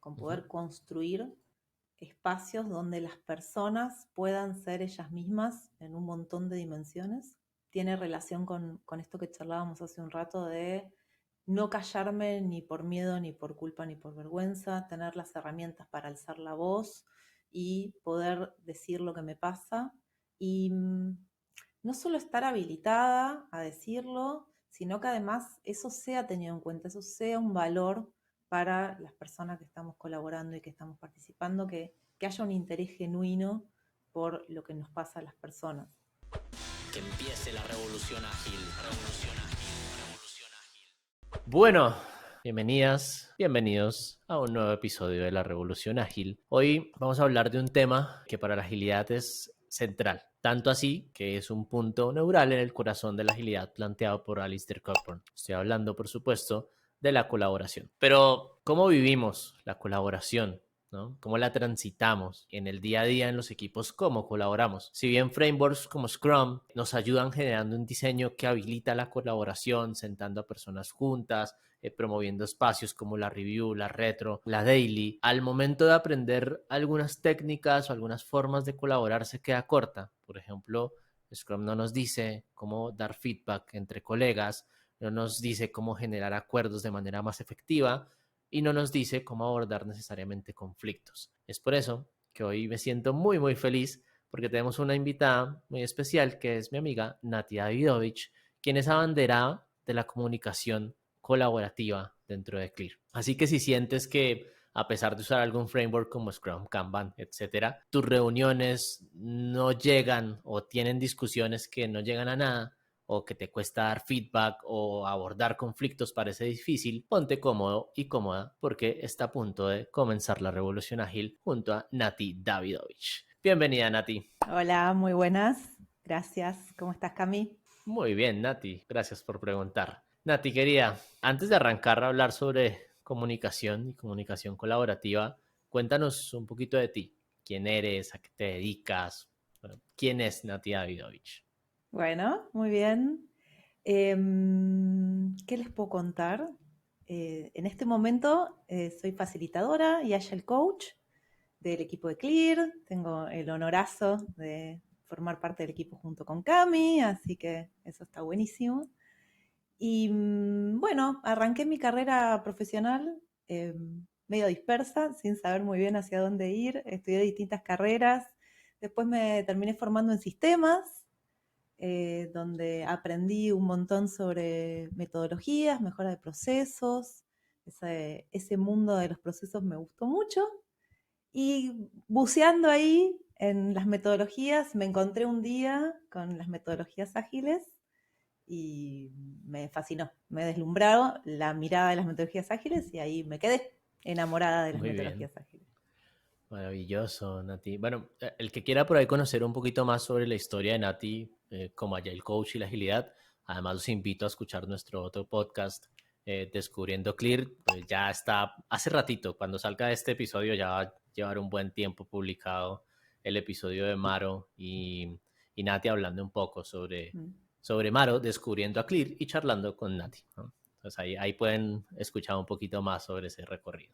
con poder construir espacios donde las personas puedan ser ellas mismas en un montón de dimensiones. Tiene relación con esto que charlábamos hace un rato de no callarme ni por miedo, ni por culpa, ni por vergüenza, tener las herramientas para alzar la voz y poder decir lo que me pasa y no solo estar habilitada a decirlo, sino que además eso sea tenido en cuenta, eso sea un valor para las personas que estamos colaborando y que estamos participando, que haya un interés genuino por lo que nos pasa a las personas. Que empiece la revolución ágil. Revolución ágil. Revolución ágil. Bueno, bienvenidos a un nuevo episodio de la Revolución Ágil. Hoy vamos a hablar de un tema que para la agilidad es central, tanto así que es un punto neural en el corazón de la agilidad planteado por Alistair Cockburn. Estoy hablando, por supuesto, de la colaboración. Pero, ¿cómo vivimos la colaboración? ¿No? ¿Cómo la transitamos en el día a día en los equipos? ¿Cómo colaboramos? Si bien frameworks como Scrum nos ayudan generando un diseño que habilita la colaboración, sentando a personas juntas, promoviendo espacios como la review, la retro, la daily, al momento de aprender algunas técnicas o algunas formas de colaborar se queda corta. Por ejemplo, Scrum no nos dice cómo dar feedback entre colegas, no nos dice cómo generar acuerdos de manera más efectiva, y no nos dice cómo abordar necesariamente conflictos. Es por eso que hoy me siento muy feliz porque tenemos una invitada muy especial que es mi amiga Nati Davidovich, quien es abanderada de la comunicación colaborativa dentro de Clear. Así que si sientes que a pesar de usar algún framework como Scrum, Kanban, etcétera, tus reuniones no llegan o tienen discusiones que no llegan a nada, o que te cuesta dar feedback o abordar conflictos parece difícil, ponte cómodo y cómoda porque está a punto de comenzar la revolución ágil junto a Nati Davidovich. Bienvenida, Nati. Hola, muy buenas. Gracias. ¿Cómo estás, Cami? Muy bien, Nati. Gracias por preguntar. Nati, querida, antes de arrancar a hablar sobre comunicación y comunicación colaborativa, cuéntanos un poquito de ti. ¿Quién eres? ¿A qué te dedicas? Bueno, ¿quién es Nati Davidovich? Bueno, muy bien. ¿Qué les puedo contar? En este momento soy facilitadora y Agile Coach del equipo de Clear. Tengo el honorazo de formar parte del equipo junto con Cami, así que eso está buenísimo. Y bueno, arranqué mi carrera profesional medio dispersa, sin saber muy bien hacia dónde ir. Estudié distintas carreras. Después me terminé formando en sistemas, donde aprendí un montón sobre metodologías, mejora de procesos. Ese mundo de los procesos me gustó mucho. Y buceando ahí en las metodologías, me encontré un día con las metodologías ágiles y me fascinó, me deslumbrado la mirada de las metodologías ágiles y ahí me quedé enamorada de las Muy bien. metodologías ágiles. Maravilloso, Nati. Bueno, el que quiera por ahí conocer un poquito más sobre la historia de Nati como Agile Coach y la agilidad, además los invito a escuchar nuestro otro podcast, Descubriendo Clear. Pues ya está, hace ratito, cuando salga este episodio ya va a llevar un buen tiempo publicado el episodio de Maro y Nati hablando un poco sobre Maro, descubriendo a Clear y charlando con Nati, ¿no? Entonces ahí pueden escuchar un poquito más sobre ese recorrido.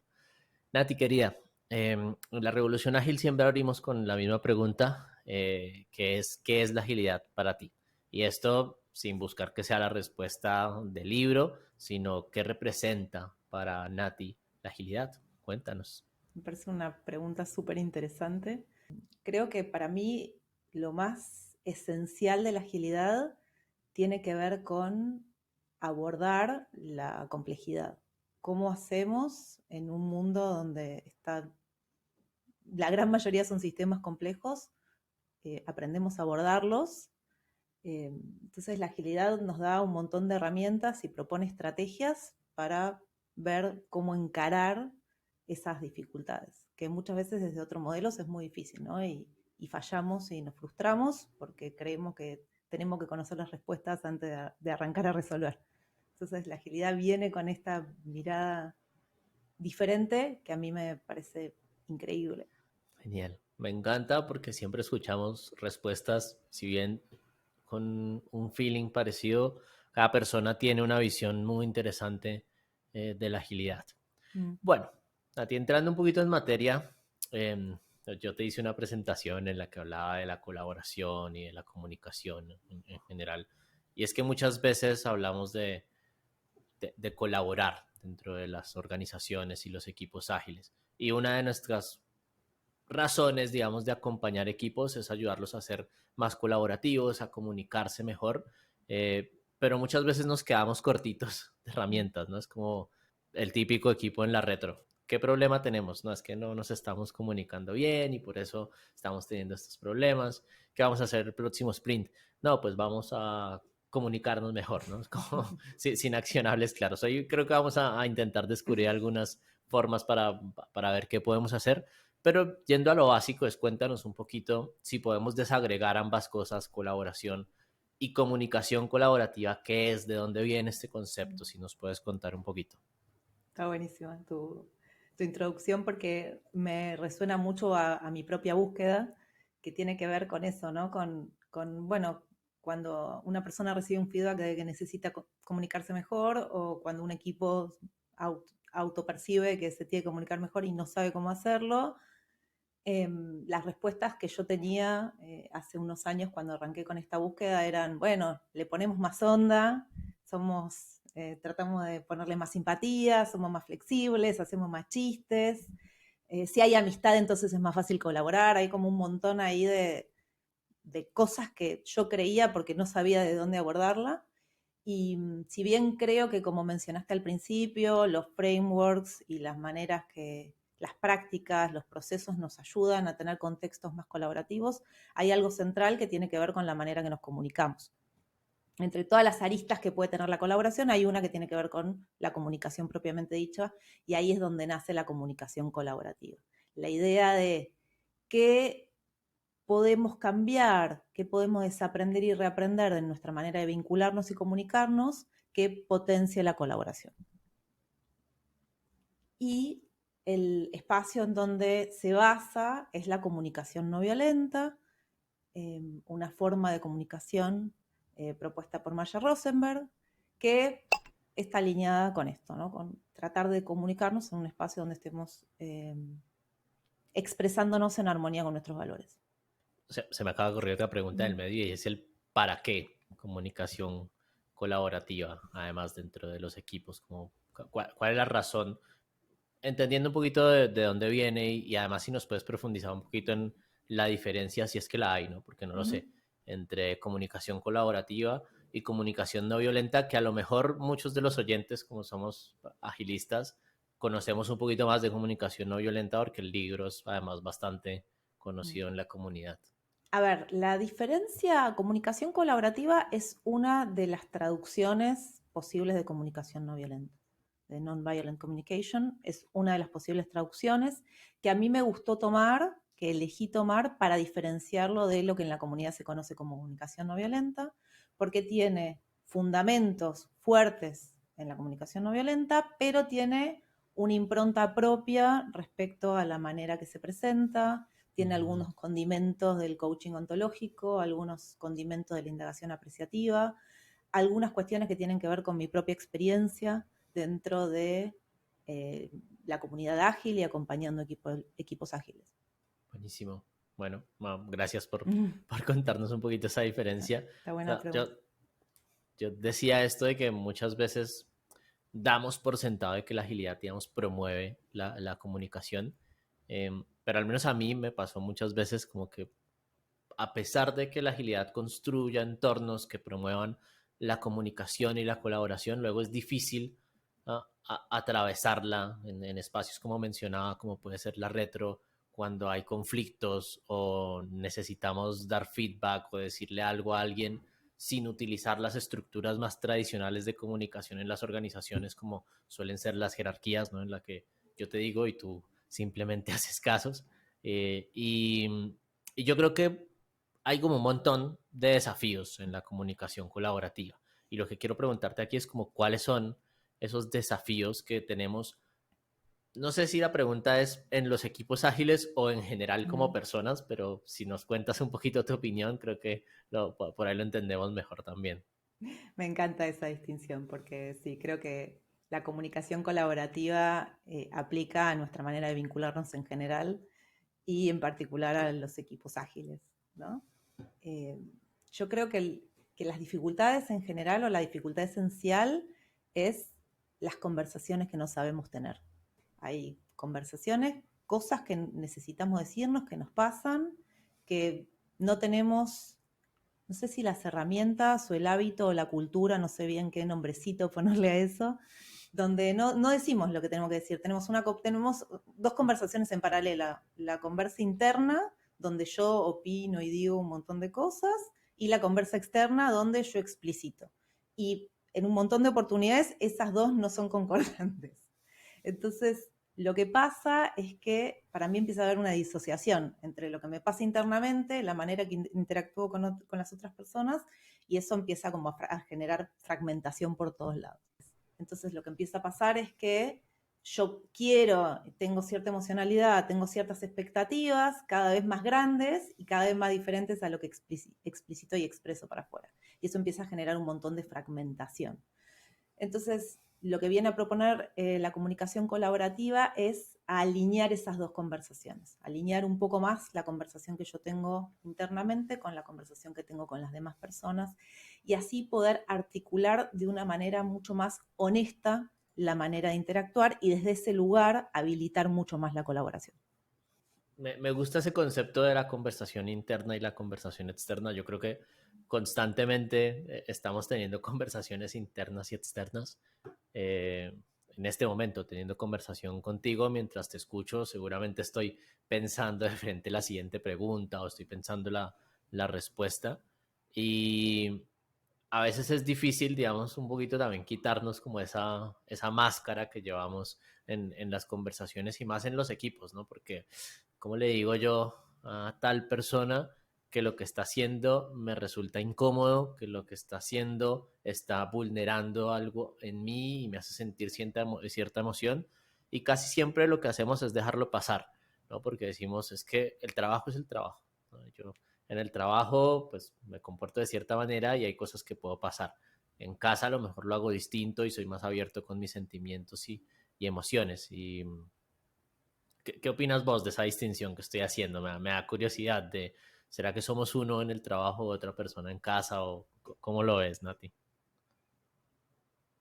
Nati, querida, en la Revolución Ágil siempre abrimos con la misma pregunta, que es, ¿qué es la agilidad para ti? Y esto sin buscar que sea la respuesta del libro, sino qué representa para Nati la agilidad. Cuéntanos. Me parece una pregunta súper interesante. Creo que para mí lo más esencial de la agilidad tiene que ver con abordar la complejidad. ¿Cómo hacemos en un mundo donde la gran mayoría son sistemas complejos? Aprendemos a abordarlos. Entonces la agilidad nos da un montón de herramientas y propone estrategias para ver cómo encarar esas dificultades, que muchas veces desde otros modelos es muy difícil, ¿no? Y fallamos y nos frustramos porque creemos que tenemos que conocer las respuestas antes de arrancar a resolver. Entonces la agilidad viene con esta mirada diferente que a mí me parece increíble. Genial. Me encanta porque siempre escuchamos respuestas, si bien con un feeling parecido, cada persona tiene una visión muy interesante de la agilidad. Mm. Bueno, A ti entrando un poquito en materia, em, yo te hice una presentación en la que hablaba de la colaboración y de la comunicación en general. Y es que muchas veces hablamos de colaborar dentro de las organizaciones y los equipos ágiles. Y una de nuestras razones, digamos, de acompañar equipos es ayudarlos a ser más colaborativos, a comunicarse mejor, pero muchas veces nos quedamos cortitos de herramientas, ¿no? Es como el típico equipo en la retro. ¿Qué problema tenemos? No, es que no nos estamos comunicando bien y por eso estamos teniendo estos problemas. ¿Qué vamos a hacer el próximo sprint? No, pues vamos a comunicarnos mejor, ¿no? Es como sin accionables claros. Hoy creo que vamos a intentar descubrir algunas formas para ver qué podemos hacer, pero yendo a lo básico, es cuéntanos un poquito si podemos desagregar ambas cosas, colaboración y comunicación colaborativa, ¿qué es? ¿De dónde viene este concepto? Si nos puedes contar un poquito. Está buenísima tu introducción porque me resuena mucho a mi propia búsqueda, que tiene que ver con eso, ¿no? Bueno, cuando una persona recibe un feedback de que necesita comunicarse mejor o cuando un equipo autopercibe que se tiene que comunicar mejor y no sabe cómo hacerlo. Las respuestas que yo tenía hace unos años cuando arranqué con esta búsqueda eran, bueno, le ponemos más onda, tratamos de ponerle más simpatía, somos más flexibles, hacemos más chistes. Si hay amistad, entonces es más fácil colaborar. Hay como un montón ahí de cosas que yo creía porque no sabía de dónde abordarla. Y si bien creo que, como mencionaste al principio, los frameworks y las maneras que, las prácticas, los procesos nos ayudan a tener contextos más colaborativos, hay algo central que tiene que ver con la manera que nos comunicamos. Entre todas las aristas que puede tener la colaboración, hay una que tiene que ver con la comunicación propiamente dicha, y ahí es donde nace la comunicación colaborativa. La idea de qué podemos cambiar, qué podemos desaprender y reaprender de nuestra manera de vincularnos y comunicarnos, que potencie la colaboración. Y el espacio en donde se basa es la comunicación no violenta, una forma de comunicación propuesta por Marshall Rosenberg, que está alineada con esto, ¿no? Con tratar de comunicarnos en un espacio donde estemos expresándonos en armonía con nuestros valores. Se me acaba de ocurrir otra pregunta del medio y es el para qué comunicación colaborativa, además dentro de los equipos, como, ¿cuál es la razón? Entendiendo un poquito de dónde viene y además si nos puedes profundizar un poquito en la diferencia, si es que la hay, ¿no? Porque no lo sé, entre comunicación colaborativa y comunicación no violenta, que a lo mejor muchos de los oyentes, como somos agilistas, conocemos un poquito más de comunicación no violenta porque el libro es además bastante conocido en la comunidad. A ver, la diferencia, comunicación colaborativa es una de las traducciones posibles de comunicación no violenta. De Non-Violent Communication es una de las posibles traducciones que a mí me gustó tomar, que elegí tomar para diferenciarlo de lo que en la comunidad se conoce como comunicación no violenta, porque tiene fundamentos fuertes en la comunicación no violenta, pero tiene una impronta propia respecto a la manera que se presenta, tiene algunos condimentos del coaching ontológico, algunos condimentos de la indagación apreciativa, algunas cuestiones que tienen que ver con mi propia experiencia dentro de la comunidad ágil y acompañando equipos ágiles. Buenísimo. Bueno, gracias por contarnos un poquito esa diferencia. Está buena pregunta. Yo decía esto de que muchas veces damos por sentado de que la agilidad, digamos, promueve la comunicación, pero al menos a mí me pasó muchas veces como que a pesar de que la agilidad construya entornos que promuevan la comunicación y la colaboración, luego es difícil atravesarla en espacios como mencionaba, como puede ser la retro, cuando hay conflictos o necesitamos dar feedback o decirle algo a alguien sin utilizar las estructuras más tradicionales de comunicación en las organizaciones, como suelen ser las jerarquías, ¿no? En la que yo te digo y tú simplemente haces casos. Y yo creo que hay como un montón de desafíos en la comunicación colaborativa. Y lo que quiero preguntarte aquí es como cuáles son esos desafíos que tenemos. No sé si la pregunta es en los equipos ágiles o en general como personas, pero si nos cuentas un poquito tu opinión, creo que por ahí lo entendemos mejor también. Me encanta esa distinción porque sí, creo que la comunicación colaborativa aplica a nuestra manera de vincularnos en general y en particular a los equipos ágiles, ¿no? Yo creo que las dificultades en general o la dificultad esencial es las conversaciones que no sabemos tener. Hay conversaciones, cosas que necesitamos decirnos, que nos pasan, que no tenemos, no sé si las herramientas o el hábito o la cultura, no sé bien qué nombrecito ponerle a eso, donde no decimos lo que tenemos que decir. Tenemos dos conversaciones en paralela. La conversa interna, donde yo opino y digo un montón de cosas, y la conversa externa, donde yo explicito. Y en un montón de oportunidades, esas dos no son concordantes. Entonces, lo que pasa es que para mí empieza a haber una disociación entre lo que me pasa internamente, la manera que interactúo con las otras personas, y eso empieza como a generar fragmentación por todos lados. Entonces lo que empieza a pasar es que yo tengo cierta emocionalidad, tengo ciertas expectativas cada vez más grandes y cada vez más diferentes a lo que explicito y expreso para afuera. Y eso empieza a generar un montón de fragmentación. Entonces, lo que viene a proponer la comunicación colaborativa es alinear esas dos conversaciones, alinear un poco más la conversación que yo tengo internamente con la conversación que tengo con las demás personas y así poder articular de una manera mucho más honesta la manera de interactuar y desde ese lugar habilitar mucho más la colaboración. Me gusta ese concepto de la conversación interna y la conversación externa. Yo creo que constantemente estamos teniendo conversaciones internas y externas. En este momento, teniendo conversación contigo, mientras te escucho, seguramente estoy pensando de frente la siguiente pregunta o estoy pensando la respuesta. Y a veces es difícil, digamos, un poquito también quitarnos como esa máscara que llevamos en las conversaciones y más en los equipos, ¿no? Porque, ¿cómo le digo yo a tal persona que lo que está haciendo me resulta incómodo, que lo que está haciendo está vulnerando algo en mí y me hace sentir cierta emoción? Y casi siempre lo que hacemos es dejarlo pasar, ¿no? Porque decimos, es que el trabajo es el trabajo, ¿no? Yo en el trabajo, pues me comporto de cierta manera y hay cosas que puedo pasar. En casa a lo mejor lo hago distinto y soy más abierto con mis sentimientos y emociones. Y, ¿qué opinas vos de esa distinción que estoy haciendo? Me da curiosidad de, ¿será que somos uno en el trabajo, otra persona en casa? ¿O cómo lo ves, Nati?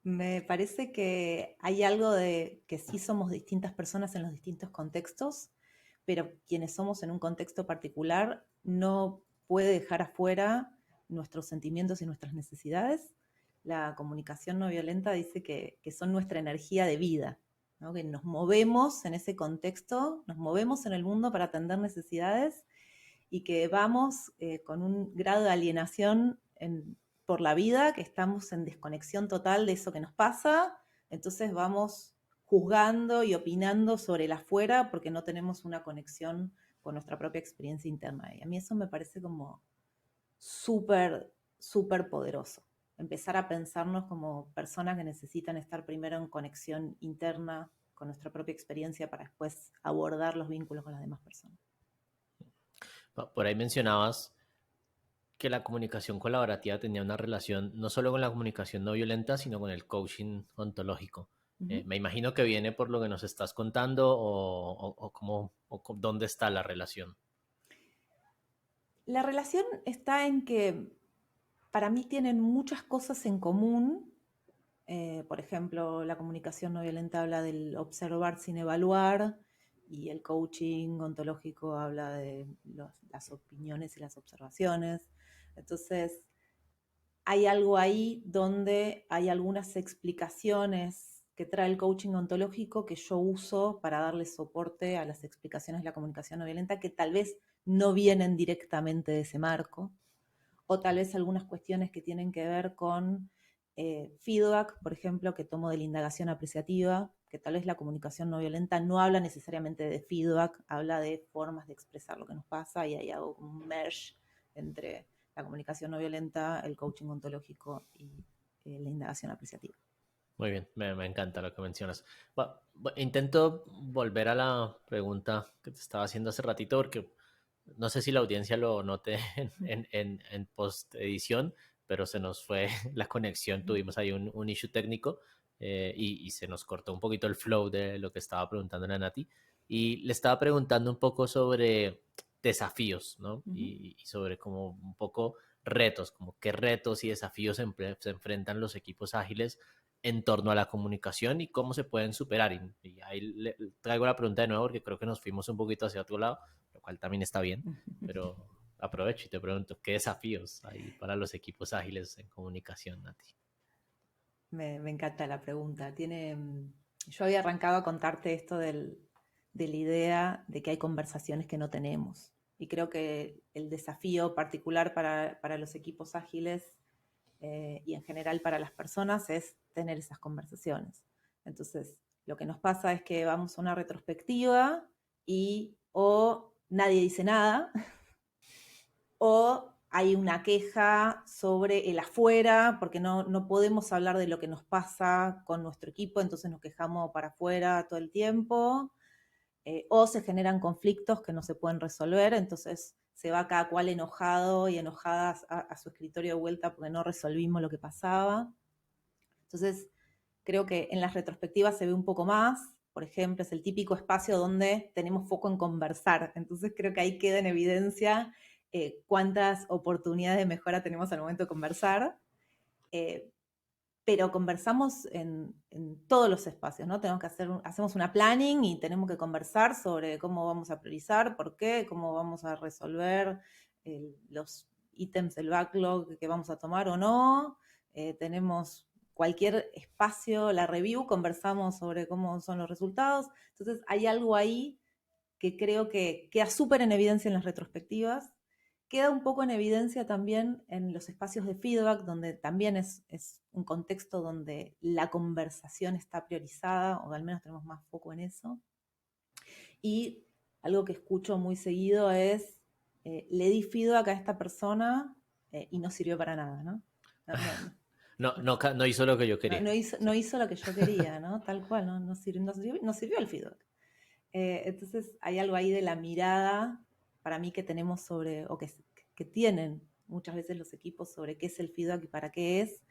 Me parece que hay algo de que sí somos distintas personas en los distintos contextos, pero quienes somos en un contexto particular no puede dejar afuera nuestros sentimientos y nuestras necesidades. La comunicación no violenta dice que son nuestra energía de vida, ¿no? Que nos movemos en ese contexto, nos movemos en el mundo para atender necesidades y que vamos con un grado de alienación por la vida, que estamos en desconexión total de eso que nos pasa, entonces vamos juzgando y opinando sobre el afuera porque no tenemos una conexión con nuestra propia experiencia interna. Y a mí eso me parece como súper, súper poderoso. Empezar a pensarnos como personas que necesitan estar primero en conexión interna con nuestra propia experiencia para después abordar los vínculos con las demás personas. Por ahí mencionabas que la comunicación colaborativa tenía una relación no solo con la comunicación no violenta, sino con el coaching ontológico. Uh-huh. Me imagino que viene por lo que nos estás contando o dónde está la relación. La relación está en que para mí tienen muchas cosas en común. Por ejemplo, la comunicación no violenta habla del observar sin evaluar y el coaching ontológico habla de las opiniones y las observaciones. Entonces, hay algo ahí donde hay algunas explicaciones que trae el coaching ontológico que yo uso para darle soporte a las explicaciones de la comunicación no violenta que tal vez no vienen directamente de ese marco, o tal vez algunas cuestiones que tienen que ver con feedback, por ejemplo, que tomo de la indagación apreciativa, que tal vez la comunicación no violenta no habla necesariamente de feedback, habla de formas de expresar lo que nos pasa y hay algo como un merge entre la comunicación no violenta, el coaching ontológico y la indagación apreciativa. Muy bien, me encanta lo que mencionas. Intento volver a la pregunta que te estaba haciendo hace ratito, porque no sé si la audiencia lo note en post edición, pero se nos fue la conexión, tuvimos ahí un issue técnico. y se nos cortó un poquito el flow de lo que estaba preguntando la Nati. Y le estaba preguntando un poco sobre desafíos, ¿no? Y sobre como un poco retos, como qué retos y desafíos se enfrentan los equipos ágiles en torno a la comunicación y cómo se pueden superar. Y ahí traigo la pregunta de nuevo porque creo que nos fuimos un poquito hacia otro lado, lo cual también está bien, pero aprovecho y te pregunto, ¿qué desafíos hay para los equipos ágiles en comunicación, Nati? Me encanta la pregunta. Yo había arrancado a contarte esto de la idea de que hay conversaciones que no tenemos. Y creo que el desafío particular para los equipos ágiles y en general para las personas es tener esas conversaciones. Entonces, lo que nos pasa es que vamos a una retrospectiva y o nadie dice nada o hay una queja sobre el afuera, porque no podemos hablar de lo que nos pasa con nuestro equipo, entonces nos quejamos para afuera todo el tiempo, o se generan conflictos que no se pueden resolver, entonces se va cada cual enojado y enojada a su escritorio de vuelta porque no resolvimos lo que pasaba. Entonces, creo que en las retrospectivas se ve un poco más, por ejemplo, es el típico espacio donde tenemos foco en conversar, entonces creo que ahí queda en evidencia cuántas oportunidades de mejora tenemos al momento de conversar, eh, pero conversamos en todos los espacios, ¿no? Hacemos una planning y tenemos que conversar sobre cómo vamos a priorizar, por qué, cómo vamos a resolver los ítems del backlog que vamos a tomar o no. Tenemos cualquier espacio, la review, conversamos sobre cómo son los resultados. Entonces hay algo ahí que creo que queda súper en evidencia en las retrospectivas, queda un poco en evidencia también en los espacios de feedback, donde también es un contexto donde la conversación está priorizada, o al menos tenemos más foco en eso. Y algo que escucho muy seguido es, le di feedback a esta persona y no sirvió para nada, ¿no? No hizo lo que yo quería. No hizo lo que yo quería, ¿no? Tal cual, no sirvió el feedback. Entonces hay algo ahí de la mirada para mí que tenemos sobre, o que tienen muchas veces los equipos sobre qué es el feedback y para qué es,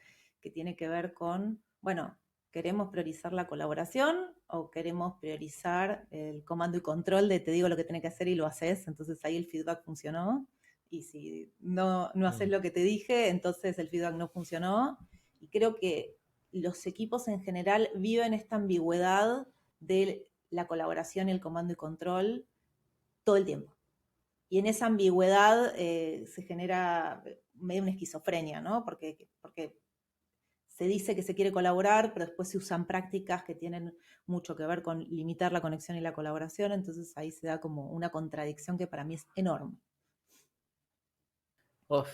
que tiene que ver con, bueno, ¿queremos priorizar la colaboración o queremos priorizar el comando y control de te digo lo que tenés que hacer y lo haces? Entonces ahí el feedback funcionó. Y si no haces lo que te dije, entonces el feedback no funcionó. Y creo que los equipos en general viven esta ambigüedad de la colaboración y el comando y control todo el tiempo. Y en esa ambigüedad se genera medio una esquizofrenia, ¿no? Porque se dice que se quiere colaborar, pero después se usan prácticas que tienen mucho que ver con limitar la conexión y la colaboración, entonces ahí se da como una contradicción que para mí es enorme. Uf,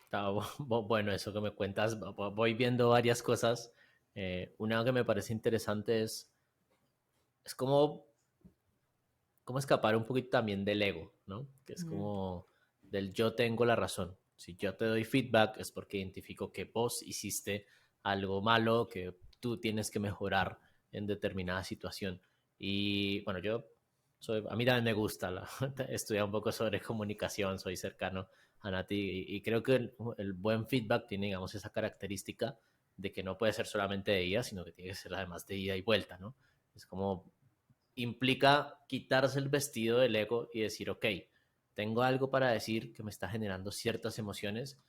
está bueno eso que me cuentas. Voy viendo varias cosas. Una que me parece interesante es como escapar un poquito también del ego, ¿no? Que es como del yo tengo la razón. Si yo te doy feedback es porque identifico que vos hiciste algo malo, que tú tienes que mejorar en determinada situación. Y bueno, a mí también me gusta estudiar un poco sobre comunicación, soy cercano a Nati y creo que el buen feedback tiene, digamos, esa característica de que no puede ser solamente de ida, sino que tiene que ser además de ida y vuelta, ¿no? Es como implica quitarse el vestido del ego y decir, ok, tengo algo para decir que me está generando ciertas emociones,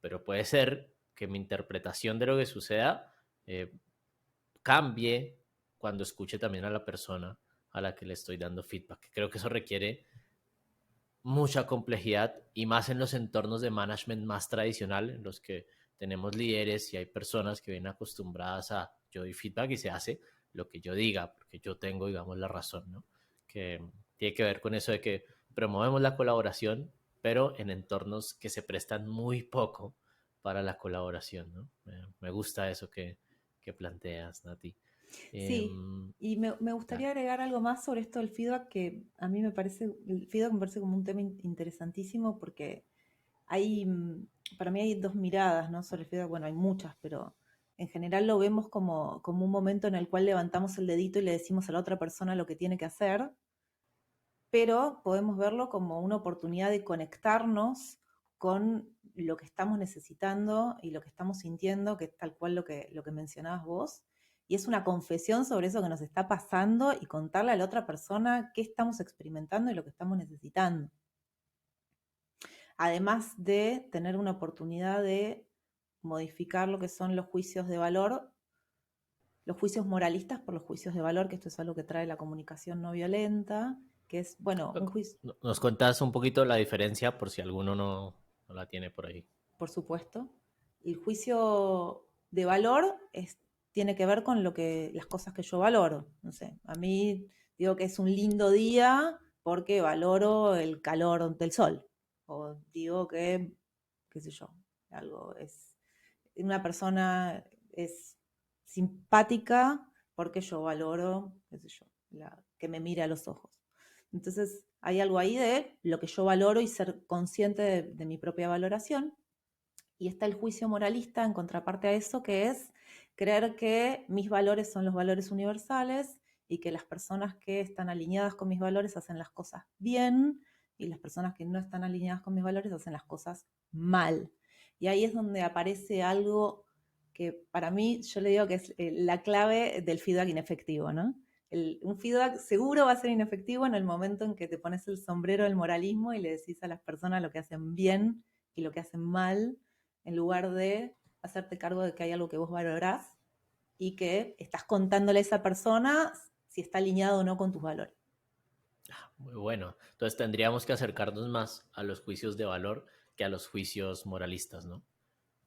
pero puede ser que mi interpretación de lo que suceda cambie cuando escuche también a la persona a la que le estoy dando feedback. Creo que eso requiere mucha complejidad y más en los entornos de management más tradicional, en los que tenemos líderes y hay personas que vienen acostumbradas a yo doy feedback y se hace lo que yo diga, porque yo tengo, digamos, la razón, ¿no? Que tiene que ver con eso de que promovemos la colaboración, pero en entornos que se prestan muy poco para la colaboración, ¿no? Me gusta eso que planteas, Nati. Sí, y me gustaría Dale. agregar algo más sobre esto del feedback, que a mí el feedback me parece como un tema interesantísimo porque para mí hay dos miradas, ¿no? Sobre el feedback, bueno, hay muchas, pero en general lo vemos como un momento en el cual levantamos el dedito y le decimos a la otra persona lo que tiene que hacer, pero podemos verlo como una oportunidad de conectarnos con lo que estamos necesitando y lo que estamos sintiendo, que es tal cual lo que mencionabas vos, y es una confesión sobre eso que nos está pasando y contarle a la otra persona qué estamos experimentando y lo que estamos necesitando. Además de tener una oportunidad de modificar lo que son los juicios de valor, los juicios moralistas por los juicios de valor, que esto es algo que trae la comunicación no violenta, que es, bueno, un juicio, ¿Nos cuentas un poquito la diferencia por si alguno no la tiene por ahí? por supuesto. El juicio de valor tiene que ver con las cosas que yo valoro. No sé, a mí digo que es un lindo día porque valoro el calor del sol. O digo que, qué sé yo, una persona es simpática porque yo valoro, qué sé yo, que me mire a los ojos. Entonces, hay algo ahí de lo que yo valoro y ser consciente de mi propia valoración. Y está el juicio moralista en contraparte a eso, que es creer que mis valores son los valores universales y que las personas que están alineadas con mis valores hacen las cosas bien y las personas que no están alineadas con mis valores hacen las cosas mal. Y ahí es donde aparece algo que para mí, yo le digo que es la clave del feedback inefectivo, ¿no? Un feedback seguro va a ser inefectivo en el momento en que te pones el sombrero del moralismo y le decís a las personas lo que hacen bien y lo que hacen mal, en lugar de hacerte cargo de que hay algo que vos valorás y que estás contándole a esa persona si está alineado o no con tus valores. Muy bueno. Entonces tendríamos que acercarnos más a los juicios de valor que a los juicios moralistas, ¿no?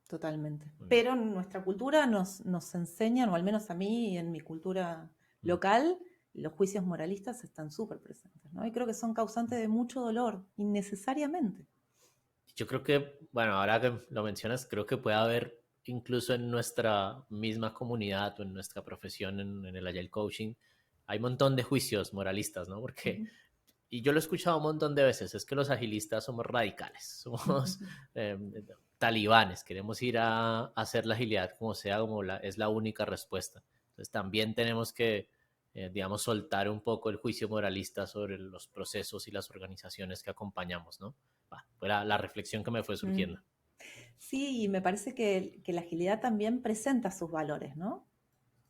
Totalmente. Muy bien. Pero en nuestra cultura nos enseñan, o al menos a mí y en mi cultura local, los juicios moralistas están súper presentes, ¿no? Y creo que son causantes de mucho dolor, innecesariamente. Yo creo que, bueno, ahora que lo mencionas, creo que puede haber incluso en nuestra misma comunidad o en nuestra profesión en el Agile Coaching, hay un montón de juicios moralistas, ¿no? Porque, Uh-huh. y yo lo he escuchado un montón de veces, es que los agilistas somos radicales, somos eh, talibanes, queremos ir a hacer la agilidad como sea, es la única respuesta. Entonces también tenemos que, digamos, soltar un poco el juicio moralista sobre los procesos y las organizaciones que acompañamos, ¿no? Fue la reflexión que me fue surgiendo. Sí, y me parece que la agilidad también presenta sus valores, ¿no?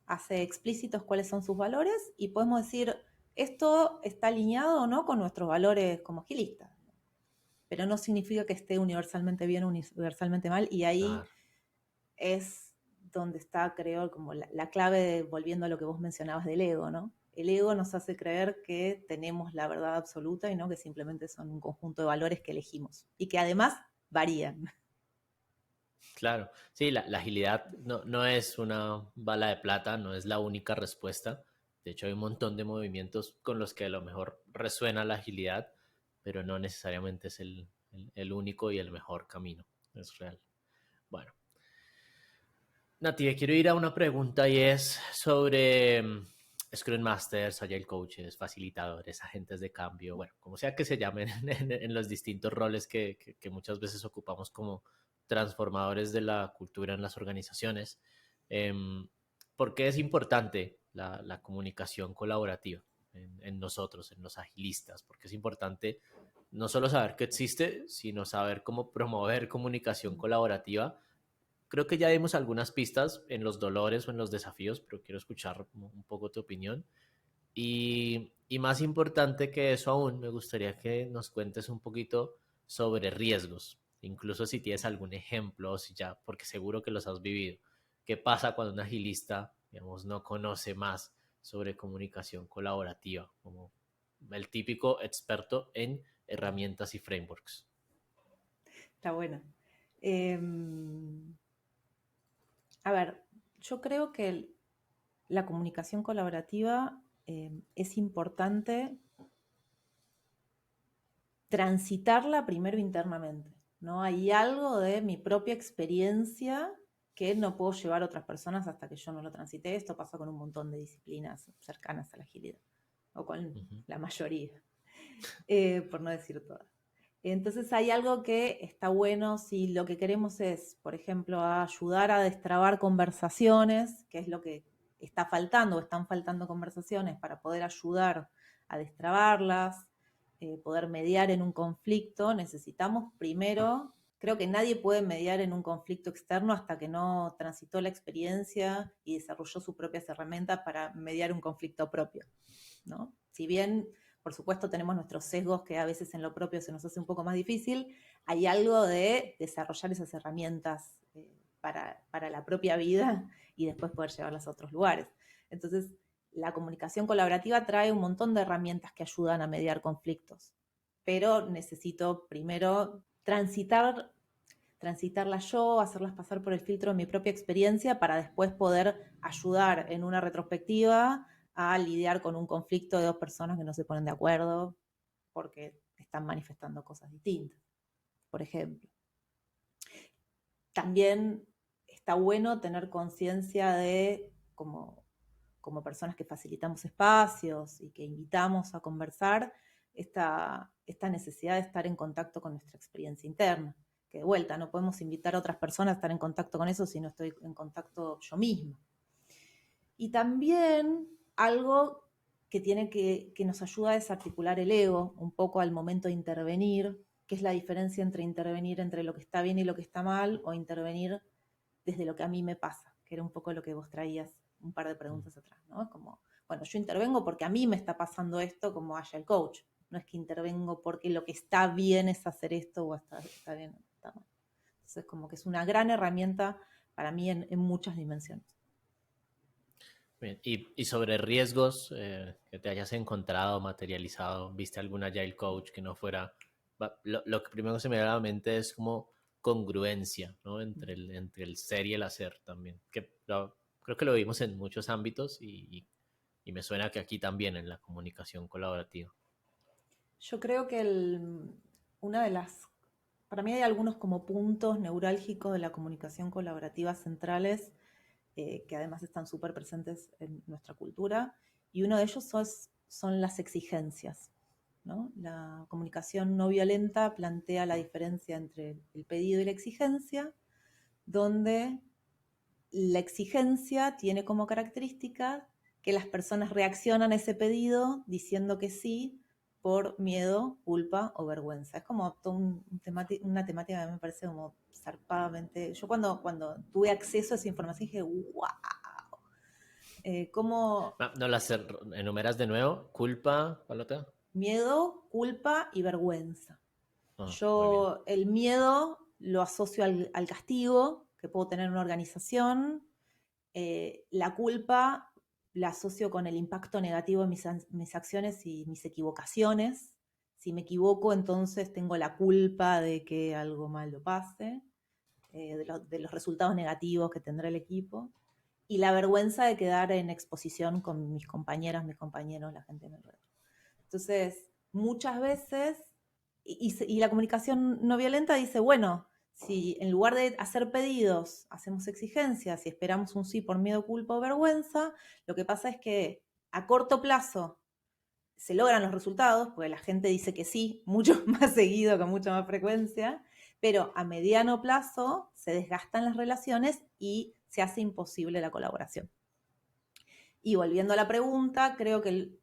Hace explícitos cuáles son sus valores y podemos decir, esto está alineado o no con nuestros valores como agilistas, pero no significa que esté universalmente bien o universalmente mal, y ahí Claro. es donde está, creo, como la clave volviendo a lo que vos mencionabas del ego, ¿no? El ego nos hace creer que tenemos la verdad absoluta y no que simplemente son un conjunto de valores que elegimos y que además varían. Claro, sí, la agilidad no es una bala de plata, no es la única respuesta. De hecho, hay un montón de movimientos con los que a lo mejor resuena la agilidad, pero no necesariamente es el único y el mejor camino. Es real. Bueno, Nati, quiero ir a una pregunta y es sobre Scrum Masters, Agile Coaches, facilitadores, agentes de cambio, bueno, como sea que se llamen en los distintos roles que muchas veces ocupamos como transformadores de la cultura en las organizaciones. ¿Por qué es importante la comunicación colaborativa en nosotros, en los agilistas? Porque es importante no solo saber que existe, sino saber cómo promover comunicación colaborativa. Creo que ya dimos algunas pistas en los dolores o en los desafíos, pero quiero escuchar un poco tu opinión. Y más importante que eso aún, me gustaría que nos cuentes un poquito sobre riesgos, incluso si tienes algún ejemplo, o si ya, porque seguro que los has vivido. ¿Qué pasa cuando un agilista, digamos, no conoce más sobre comunicación colaborativa, como el típico experto en herramientas y frameworks? Está bueno. Eh, a ver, yo creo que la comunicación colaborativa es importante transitarla primero internamente, ¿no? Hay algo de mi propia experiencia que no puedo llevar a otras personas hasta que yo no lo transité. Esto pasa con un montón de disciplinas cercanas a la agilidad, o con la mayoría, por no decir todas. Entonces hay algo que está bueno si lo que queremos es, por ejemplo, ayudar a destrabar conversaciones, que es lo que está faltando o están faltando conversaciones para poder ayudar a destrabarlas, poder mediar en un conflicto. Necesitamos primero creo que nadie puede mediar en un conflicto externo hasta que no transitó la experiencia y desarrolló sus propias herramientas para mediar un conflicto propio, ¿no? Si bien, por supuesto, tenemos nuestros sesgos que a veces en lo propio se nos hace un poco más difícil, hay algo de desarrollar esas herramientas para la propia vida y después poder llevarlas a otros lugares. Entonces, la comunicación colaborativa trae un montón de herramientas que ayudan a mediar conflictos, pero necesito primero transitarlas yo, hacerlas pasar por el filtro de mi propia experiencia para después poder ayudar en una retrospectiva a lidiar con un conflicto de dos personas que no se ponen de acuerdo porque están manifestando cosas distintas, por ejemplo. También está bueno tener conciencia de, como personas que facilitamos espacios y que invitamos a conversar, esta necesidad de estar en contacto con nuestra experiencia interna. Que de vuelta, no podemos invitar a otras personas a estar en contacto con eso si no estoy en contacto yo misma. Y también algo que nos ayuda a desarticular el ego un poco al momento de intervenir, que es la diferencia entre intervenir entre lo que está bien y lo que está mal, o intervenir desde lo que a mí me pasa, que era un poco lo que vos traías un par de preguntas atrás, ¿no? Como, bueno, yo intervengo porque a mí me está pasando esto como Agile Coach, no es que intervengo porque lo que está bien es hacer esto o está bien, está mal. Entonces, como que es una gran herramienta para mí en muchas dimensiones. Bien. Y sobre riesgos que te hayas encontrado, materializado, ¿viste algún Agile Coach que no fuera? Lo que primero se me da a la mente es como congruencia, ¿no? Entre el ser y el hacer también. Creo que lo vimos en muchos ámbitos y me suena que aquí también en la comunicación colaborativa. Yo creo que para mí hay algunos como puntos neurálgicos de la comunicación colaborativa centrales que además están súper presentes en nuestra cultura, y uno de ellos son las exigencias, ¿no? La comunicación no violenta plantea la diferencia entre el pedido y la exigencia, donde la exigencia tiene como característica que las personas reaccionan a ese pedido diciendo que sí por miedo, culpa o vergüenza. Es como una temática que me parece como zarpadamente... Yo cuando tuve acceso a esa información dije, wow. ¿Cómo? No las enumeras de nuevo. Culpa, ¿cuál otra? Miedo, culpa y vergüenza. Muy bien. Yo el miedo lo asocio al castigo que puedo tener en una organización. La culpa la asocio con el impacto negativo de mis acciones y mis equivocaciones. Si me equivoco, entonces tengo la culpa de que algo malo pase, de los resultados negativos que tendrá el equipo. Y la vergüenza de quedar en exposición con mis compañeras, mis compañeros, la gente en el alrededor. Entonces, muchas veces, y la comunicación no violenta dice, bueno, si en lugar de hacer pedidos, hacemos exigencias y esperamos un sí por miedo, culpa o vergüenza, lo que pasa es que a corto plazo se logran los resultados, porque la gente dice que sí, mucho más seguido, con mucha más frecuencia, pero a mediano plazo se desgastan las relaciones y se hace imposible la colaboración. Y volviendo a la pregunta, creo que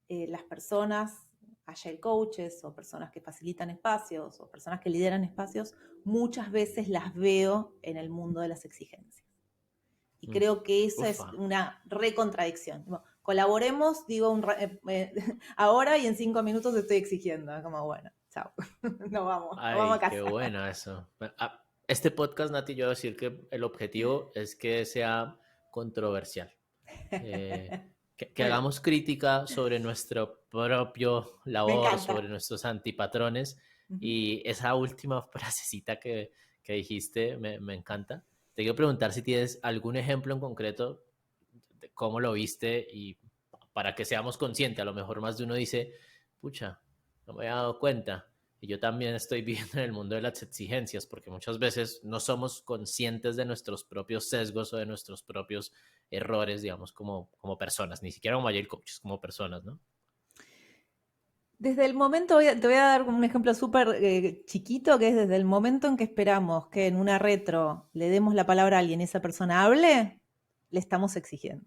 las personas, agile coaches o personas que facilitan espacios o personas que lideran espacios, muchas veces las veo en el mundo de las exigencias. Y creo que esa es una recontradicción. Colaboremos, digo, ahora y en 5 minutos estoy exigiendo. Es como, bueno, chao, nos vamos a casa. Qué bueno eso. Este podcast, Nati, yo voy a decir que el objetivo es que sea controversial. Que hagamos crítica sobre nuestro propio labor, sobre nuestros antipatrones. Y esa última frasecita que dijiste me encanta. Te quiero preguntar si tienes algún ejemplo en concreto de cómo lo viste y para que seamos conscientes. A lo mejor más de uno dice, pucha, no me había dado cuenta. Y yo también estoy viviendo en el mundo de las exigencias, porque muchas veces no somos conscientes de nuestros propios sesgos o de nuestros propios errores, digamos, como personas, ni siquiera como agile coaches, como personas, ¿no? Desde el momento, te voy a dar un ejemplo súper chiquito, que es desde el momento en que esperamos que en una retro le demos la palabra a alguien y esa persona hable, le estamos exigiendo,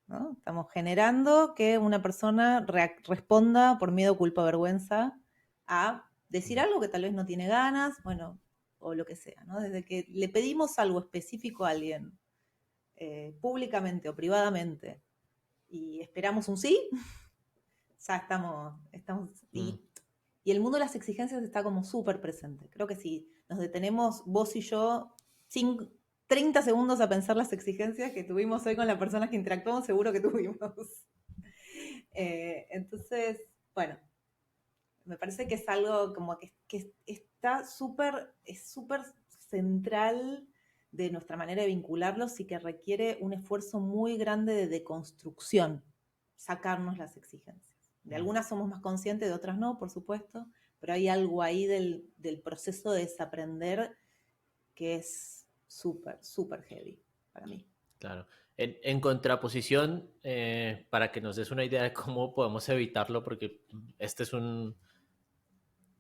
¿no? Estamos generando que una persona responda por miedo, culpa, vergüenza a decir algo que tal vez no tiene ganas, bueno, o lo que sea, ¿no? Desde que le pedimos algo específico a alguien, públicamente o privadamente, y esperamos un sí, ya estamos Mm, y el mundo de las exigencias está como súper presente. Creo que si nos detenemos vos y yo 30 segundos a pensar las exigencias que tuvimos hoy con las personas que interactuamos, seguro que tuvimos. Entonces, bueno, me parece que es algo como que está es súper central de nuestra manera de vincularlos y que requiere un esfuerzo muy grande de deconstrucción, sacarnos las exigencias. De mm. algunas somos más conscientes, de otras no, por supuesto, pero hay algo ahí del proceso de desaprender que es súper, súper heavy para mí. Claro. En contraposición, para que nos des una idea de cómo podemos evitarlo, porque este es un,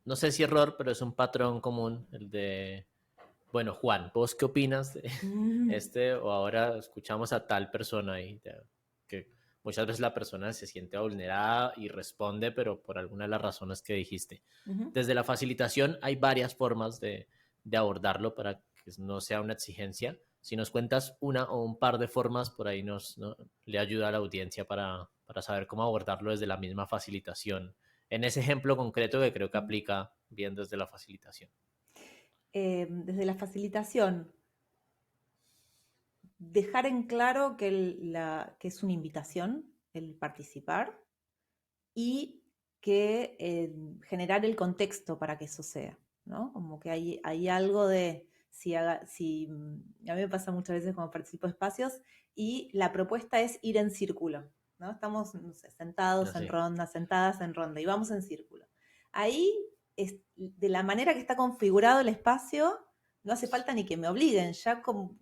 no sé si error, pero es un patrón común, el de, bueno, Juan, ¿vos qué opinas de este? O ahora escuchamos a tal persona y que muchas veces la persona se siente vulnerada y responde, pero por alguna de las razones que dijiste. Ujú. Desde la facilitación hay varias formas de abordarlo para que no sea una exigencia. Si nos cuentas una o un par de formas, por ahí ¿no? le ayuda a la audiencia para saber cómo abordarlo desde la misma facilitación. En ese ejemplo concreto que creo que aplica bien desde la facilitación. Desde la facilitación, dejar en claro que es una invitación el participar y que generar el contexto para que eso sea, ¿no? Como que hay algo de, a mí me pasa muchas veces cuando participo de espacios y la propuesta es ir en círculo, ¿no? Estamos, no sé, sentados en Así. ronda, sentadas en ronda y vamos en círculo. Ahí, de la manera que está configurado el espacio, no hace falta ni que me obliguen, ya como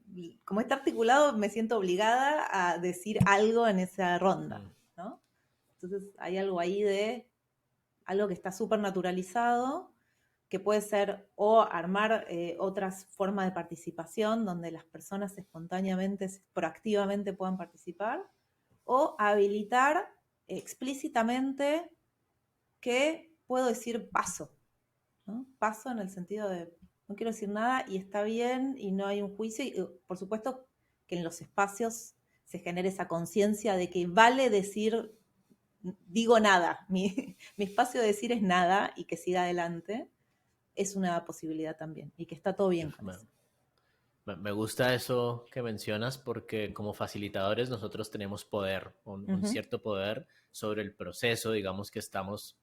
está articulado me siento obligada a decir algo en esa ronda, Mm. ¿no? Entonces hay algo ahí de algo que está súper naturalizado, que puede ser o armar otras formas de participación donde las personas espontáneamente, proactivamente puedan participar, o habilitar explícitamente que puedo decir paso, ¿no? Paso en el sentido de no quiero decir nada y está bien y no hay un juicio. Y, por supuesto que en los espacios se genere esa conciencia de que vale decir, digo nada, mi espacio de decir es nada y que siga adelante, es una posibilidad también y que está todo bien Uf, con eso. me gusta eso que mencionas porque como facilitadores nosotros tenemos poder, un Ujú. cierto poder sobre el proceso, digamos que estamos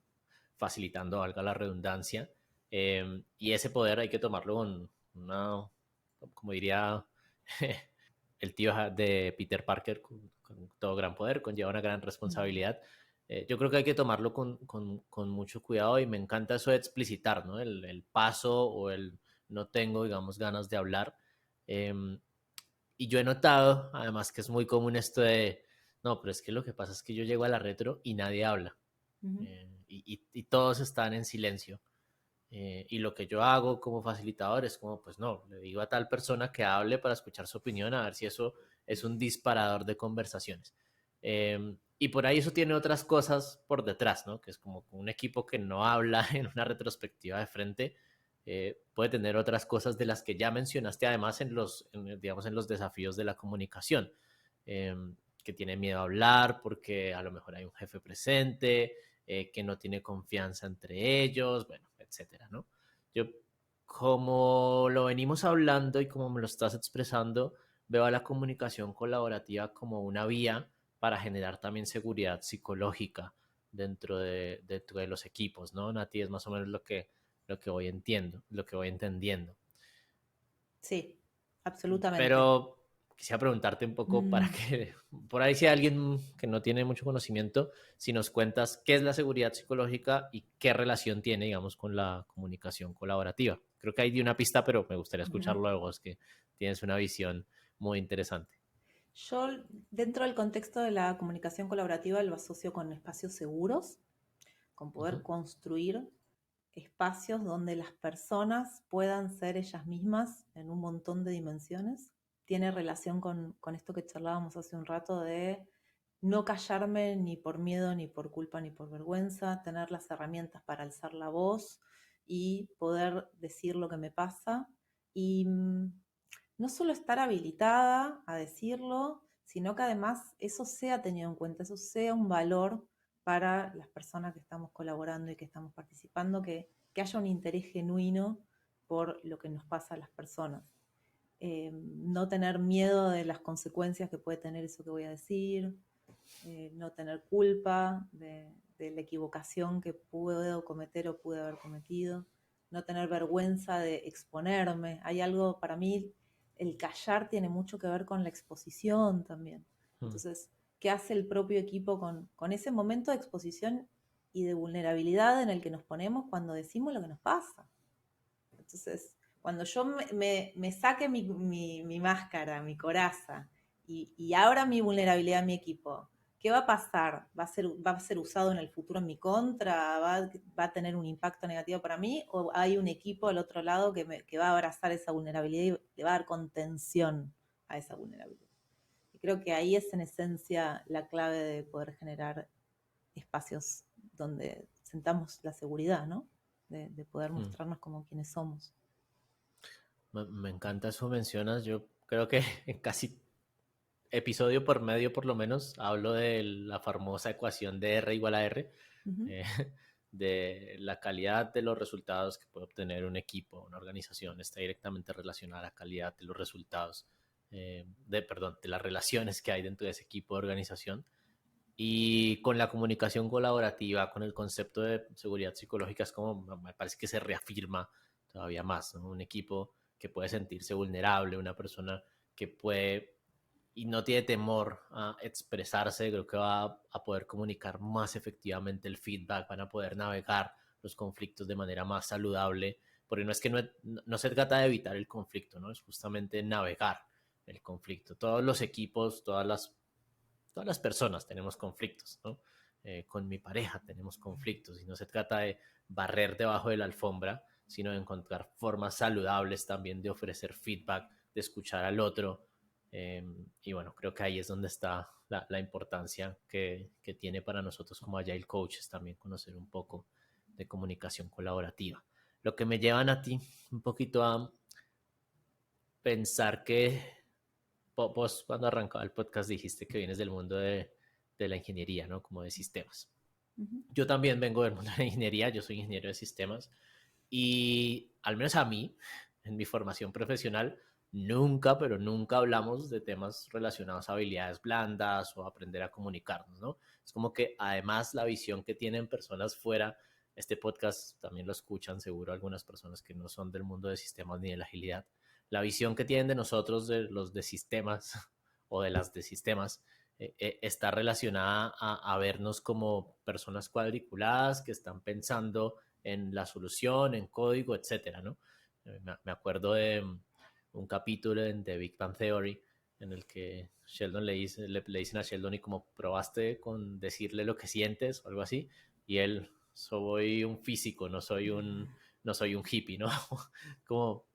facilitando, valga la redundancia, y ese poder hay que tomarlo con una, como diría el tío de Peter Parker, con todo gran poder, conlleva una gran Mm. responsabilidad. Yo creo que hay que tomarlo con mucho cuidado y me encanta eso de explicitar, ¿no? El paso o el no tengo, digamos, ganas de hablar. Y yo he notado, además, que es muy común esto de, no, pero es que lo que pasa es que yo llego a la retro y nadie habla. Ujú. Y todos están en silencio. Y lo que yo hago como facilitador es como, pues no, le digo a tal persona que hable para escuchar su opinión, a ver si eso es un disparador de conversaciones. Y por ahí eso tiene otras cosas por detrás, ¿no? Que es como un equipo que no habla en una retrospectiva de frente, puede tener otras cosas de las que ya mencionaste, además digamos, en los desafíos de la comunicación, eh, que tiene miedo a hablar porque a lo mejor hay un jefe presente, que no tiene confianza entre ellos, bueno, etcétera, ¿no? Yo, como lo venimos hablando y como me lo estás expresando, veo a la comunicación colaborativa como una vía para generar también seguridad psicológica dentro de los equipos, ¿no, Nati? Es más o menos lo que voy entiendo, lo que voy entendiendo. Sí, absolutamente. Pero quisiera preguntarte un poco para Mm. que, por ahí si hay alguien que no tiene mucho conocimiento, si nos cuentas qué es la seguridad psicológica y qué relación tiene, digamos, con la comunicación colaborativa. Creo que hay de una pista, pero me gustaría Ujú. escucharlo luego, es que tienes una visión muy interesante. Yo, dentro del contexto de la comunicación colaborativa, lo asocio con espacios seguros, con Uh poder -huh. construir espacios donde las personas puedan ser ellas mismas en un montón de dimensiones. Tiene relación con esto que charlábamos hace un rato de no callarme ni por miedo, ni por culpa, ni por vergüenza, tener las herramientas para alzar la voz y poder decir lo que me pasa Y no solo estar habilitada a decirlo, sino que además eso sea tenido en cuenta, eso sea un valor para las personas que estamos colaborando y que estamos participando, que haya un interés genuino por lo que nos pasa a las personas. No tener miedo de las consecuencias que puede tener eso que voy a decir, no tener culpa de la equivocación que puedo cometer o pude haber cometido, no tener vergüenza de exponerme. Hay algo, para mí, el callar tiene mucho que ver con la exposición también. Entonces, ¿qué hace el propio equipo con ese momento de exposición y de vulnerabilidad en el que nos ponemos cuando decimos lo que nos pasa? Entonces, cuando yo me saque mi máscara, mi coraza, y abra mi vulnerabilidad a mi equipo, ¿qué va a pasar? ¿Va a ser usado en el futuro en mi contra? ¿Va a tener un impacto negativo para mí? ¿O hay un equipo al otro lado que va a abrazar esa vulnerabilidad y le va a dar contención a esa vulnerabilidad? Y creo que ahí es en esencia la clave de poder generar espacios donde sentamos la seguridad, ¿no? De poder mostrarnos como quienes somos. Me encanta eso mencionas. Yo creo que en casi episodio por medio, por lo menos, hablo de la famosa ecuación de R igual a R, Uh-huh. eh, de la calidad de los resultados que puede obtener un equipo, una organización, está directamente relacionada a la calidad de los resultados, de las relaciones que hay dentro de ese equipo de organización. Y con la comunicación colaborativa, con el concepto de seguridad psicológica, es como, me parece que se reafirma todavía más, ¿no? Un equipo que puede sentirse vulnerable, una persona que puede y no tiene temor a expresarse, creo que va a poder comunicar más efectivamente el feedback, van a poder navegar los conflictos de manera más saludable, porque no es que no se trata de evitar el conflicto, ¿no? Es justamente navegar el conflicto. Todos los equipos, todas las personas tenemos conflictos, ¿no? Con mi pareja tenemos conflictos y no se trata de barrer debajo de la alfombra, sino de encontrar formas saludables también de ofrecer feedback, de escuchar al otro. Y bueno, creo que ahí es donde está la importancia que tiene para nosotros como Agile Coaches también conocer un poco de comunicación colaborativa. Lo que me llevan a ti un poquito a pensar que vos cuando arrancaba el podcast dijiste que vienes del mundo de la ingeniería, ¿no? Como de sistemas. Uh-huh. Yo también vengo del mundo de la ingeniería, yo soy ingeniero de sistemas y al menos a mí, en mi formación profesional, nunca, pero nunca hablamos de temas relacionados a habilidades blandas o aprender a comunicarnos, ¿no? Es como que además la visión que tienen personas fuera, este podcast también lo escuchan seguro algunas personas que no son del mundo de sistemas ni de la agilidad, la visión que tienen de nosotros, de los de sistemas o de las de sistemas, está relacionada a vernos como personas cuadriculadas que están pensando en la solución, en código, etcétera, ¿no? Me acuerdo de un capítulo en The Big Bang Theory en el que Sheldon le dicen a Sheldon y como probaste con decirle lo que sientes o algo así, y él, soy un físico, no soy un hippie, ¿no? Como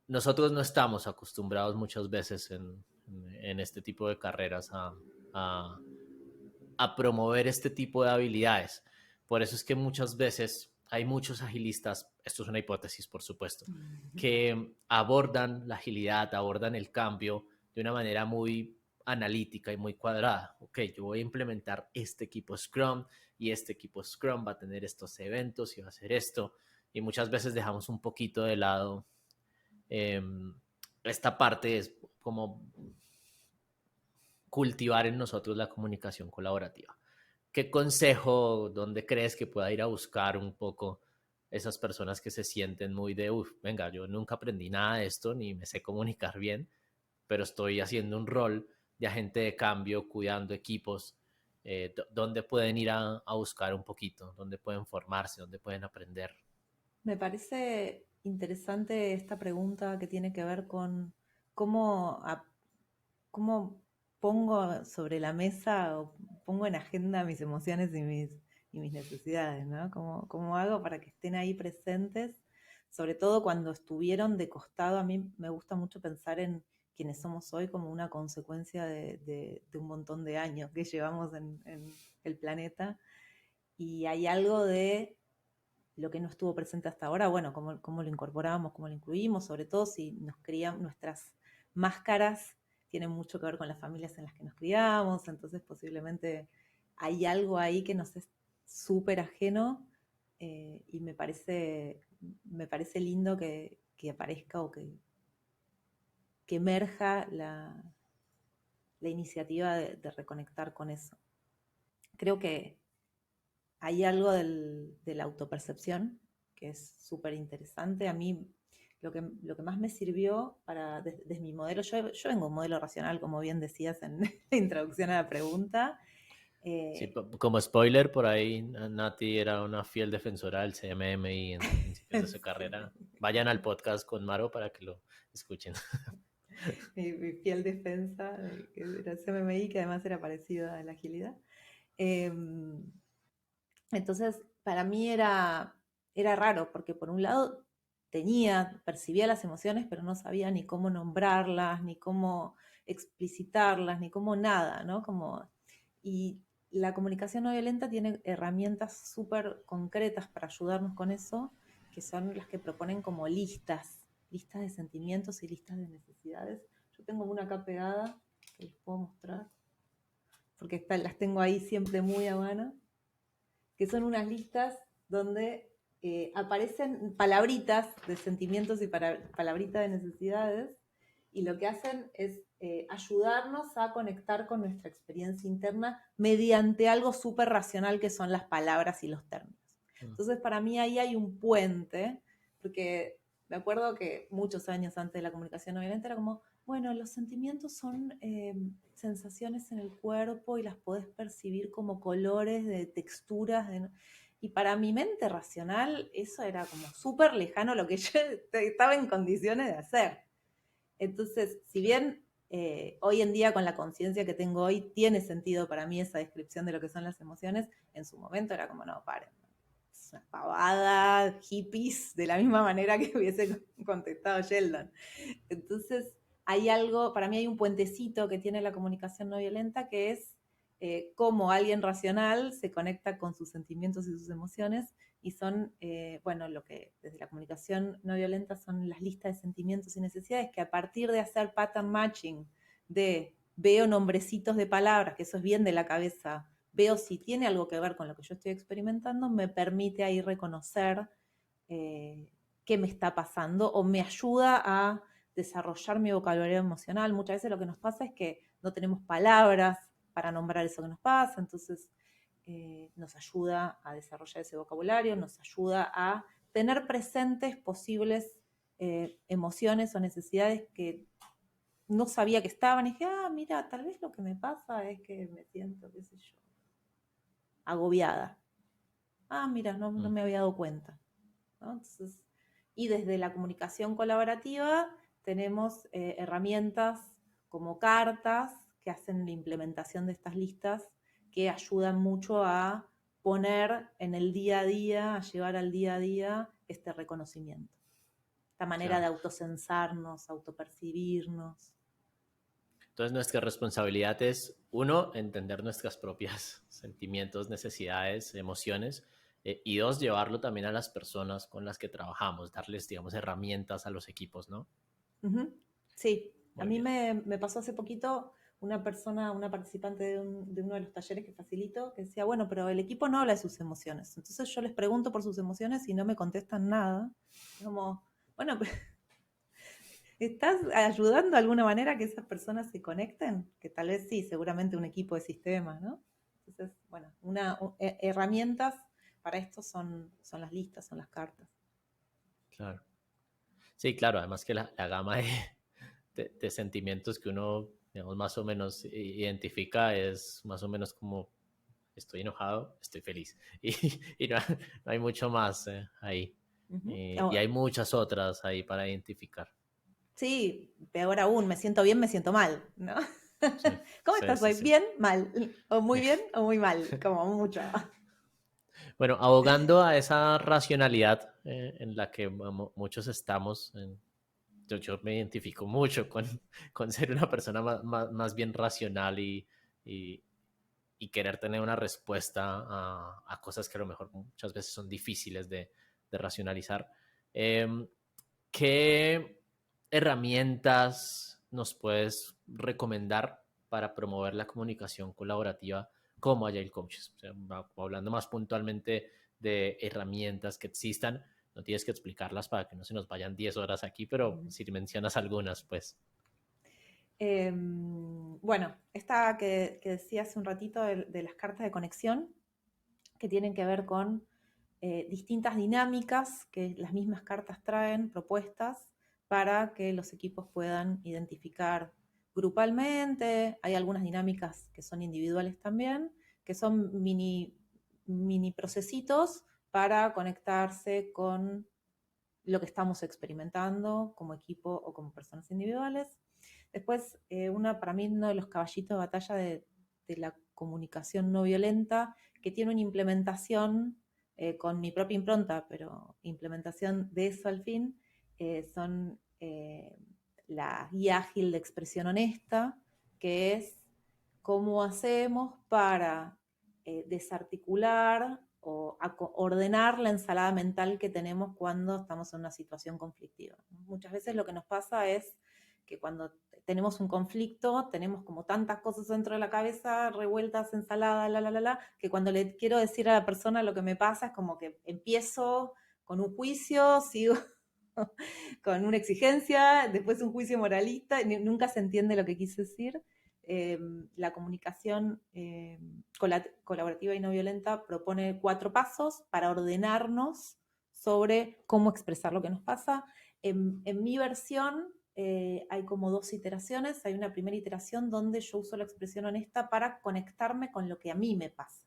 nosotros no estamos acostumbrados muchas veces en este tipo de carreras a, a promover este tipo de habilidades. Por eso es que muchas veces hay muchos agilistas, esto es una hipótesis por supuesto, que abordan la agilidad, abordan el cambio de una manera muy analítica y muy cuadrada. Ok, yo voy a implementar este equipo Scrum y este equipo Scrum va a tener estos eventos y va a hacer esto. Y muchas veces dejamos un poquito de lado eh, esta parte es como cultivar en nosotros la comunicación colaborativa. ¿Qué consejo, dónde crees que pueda ir a buscar un poco esas personas que se sienten muy de, uff, venga, yo nunca aprendí nada de esto, ni me sé comunicar bien, pero estoy haciendo un rol de agente de cambio, cuidando equipos, dónde pueden ir a buscar un poquito, dónde pueden formarse, dónde pueden aprender? Me parece interesante esta pregunta que tiene que ver con cómo, cómo pongo sobre la mesa o pongo en agenda mis emociones y mis necesidades, ¿no? ¿Cómo hago para que estén ahí presentes? Sobre todo cuando estuvieron de costado, a mí me gusta mucho pensar en quienes somos hoy como una consecuencia de un montón de años que llevamos en el planeta. Y hay algo de lo que no estuvo presente hasta ahora, bueno, cómo lo incorporamos, cómo lo incluimos, sobre todo si nos criamos, nuestras máscaras tienen mucho que ver con las familias en las que nos criamos, entonces posiblemente hay algo ahí que nos es súper ajeno, y me parece lindo que aparezca o que emerja la iniciativa de reconectar con eso. Creo que hay algo de la autopercepción que es súper interesante. A mí lo que más me sirvió desde mi modelo, yo vengo de un modelo racional, como bien decías en la introducción a la pregunta. Sí, como spoiler, por ahí Nati era una fiel defensora del CMMI en principios de su carrera. Vayan al podcast con Maro para que lo escuchen. Mi fiel defensa, que era el CMMI, que además era parecido a la agilidad. Entonces, para mí era raro, porque por un lado percibía las emociones, pero no sabía ni cómo nombrarlas, ni cómo explicitarlas, ni cómo nada, ¿no? Y la comunicación no violenta tiene herramientas súper concretas para ayudarnos con eso, que son las que proponen como listas de sentimientos y listas de necesidades. Yo tengo una acá pegada, que les puedo mostrar, porque las tengo ahí siempre muy a mano, que son unas listas donde aparecen palabritas de sentimientos y palabritas de necesidades, y lo que hacen es ayudarnos a conectar con nuestra experiencia interna mediante algo súper racional que son las palabras y los términos. Entonces, para mí ahí hay un puente, porque me acuerdo que muchos años antes de la comunicación no violenta era como, bueno, los sentimientos son sensaciones en el cuerpo y las podés percibir como colores, de texturas. Y para mi mente racional eso era como súper lejano a lo que yo estaba en condiciones de hacer. Entonces, si bien hoy en día con la conciencia que tengo hoy tiene sentido para mí esa descripción de lo que son las emociones, en su momento era como, no, paren, es una pavada, hippies, de la misma manera que hubiese contestado Sheldon. Entonces, hay algo, para mí hay un puentecito que tiene la comunicación no violenta, que es cómo alguien racional se conecta con sus sentimientos y sus emociones, y son, bueno, lo que desde la comunicación no violenta son las listas de sentimientos y necesidades, que a partir de hacer pattern matching, de veo nombrecitos de palabras, que eso es bien de la cabeza, veo si tiene algo que ver con lo que yo estoy experimentando, me permite ahí reconocer qué me está pasando, o me ayuda a desarrollar mi vocabulario emocional. Muchas veces lo que nos pasa es que no tenemos palabras para nombrar eso que nos pasa, entonces nos ayuda a desarrollar ese vocabulario, nos ayuda a tener presentes posibles emociones o necesidades que no sabía que estaban, y dije, mira, tal vez lo que me pasa es que me siento, qué sé yo, agobiada. Mira, no me había dado cuenta, ¿no? Entonces, y desde la comunicación colaborativa tenemos herramientas como cartas que hacen la implementación de estas listas, que ayudan mucho a poner en el día a día, a llevar al día a día este reconocimiento, esta manera de autocensarnos, autopercibirnos. Entonces nuestra responsabilidad es, uno, entender nuestras propias sentimientos, necesidades, emociones, y dos, llevarlo también a las personas con las que trabajamos, darles, digamos, herramientas a los equipos, ¿no? Uh-huh. Sí, Muy a mí bien. me pasó hace poquito una participante de uno de los talleres que facilito, que decía, bueno, pero el equipo no habla de sus emociones. Entonces yo les pregunto por sus emociones y no me contestan nada. Es como, bueno, ¿estás ayudando de alguna manera a que esas personas se conecten? Que tal vez sí, seguramente un equipo de sistemas, ¿no? Entonces, bueno, herramientas para esto son las listas, son las cartas. Claro. Sí, claro, además que la gama de sentimientos que uno, digamos, más o menos identifica es más o menos como estoy enojado, estoy feliz. Y no, no hay mucho más ahí. Uh-huh. Y hay muchas otras ahí para identificar. Sí, peor aún, me siento bien, me siento mal, ¿no? Sí, ¿Cómo sí, estás sí, hoy? sí. ¿Bien? Mal. O muy bien o muy mal, como mucho. Bueno, abogando a esa racionalidad en la que muchos estamos, yo me identifico mucho con ser una persona más bien racional y, y querer tener una respuesta a cosas que a lo mejor muchas veces son difíciles de de racionalizar. ¿Qué herramientas nos puedes recomendar para promover la comunicación colaborativa como Agile Coaches? O sea, hablando más puntualmente de herramientas que existan, no tienes que explicarlas para que no se nos vayan 10 horas aquí, pero si mencionas algunas, pues. Bueno, esta que decía hace un ratito de las cartas de conexión, que tienen que ver con distintas dinámicas que las mismas cartas traen, propuestas, para que los equipos puedan identificar grupalmente. Hay algunas dinámicas que son individuales también, que son mini procesitos para conectarse con lo que estamos experimentando como equipo o como personas individuales. Después, para mí, uno de los caballitos de batalla de la comunicación no violenta, que tiene una implementación con mi propia impronta, pero implementación de eso al fin, son la guía ágil de expresión honesta, que es cómo hacemos para desarticular o ordenar la ensalada mental que tenemos cuando estamos en una situación conflictiva. Muchas veces lo que nos pasa es que cuando tenemos un conflicto, tenemos como tantas cosas dentro de la cabeza, revueltas, ensalada, que cuando le quiero decir a la persona lo que me pasa es como que empiezo con un juicio, sigo con una exigencia, después un juicio moralista, nunca se entiende lo que quise decir. La comunicación colaborativa y no violenta propone 4 pasos para ordenarnos sobre cómo expresar lo que nos pasa. En mi versión hay como 2 iteraciones. Hay una primera iteración donde yo uso la expresión honesta para conectarme con lo que a mí me pasa.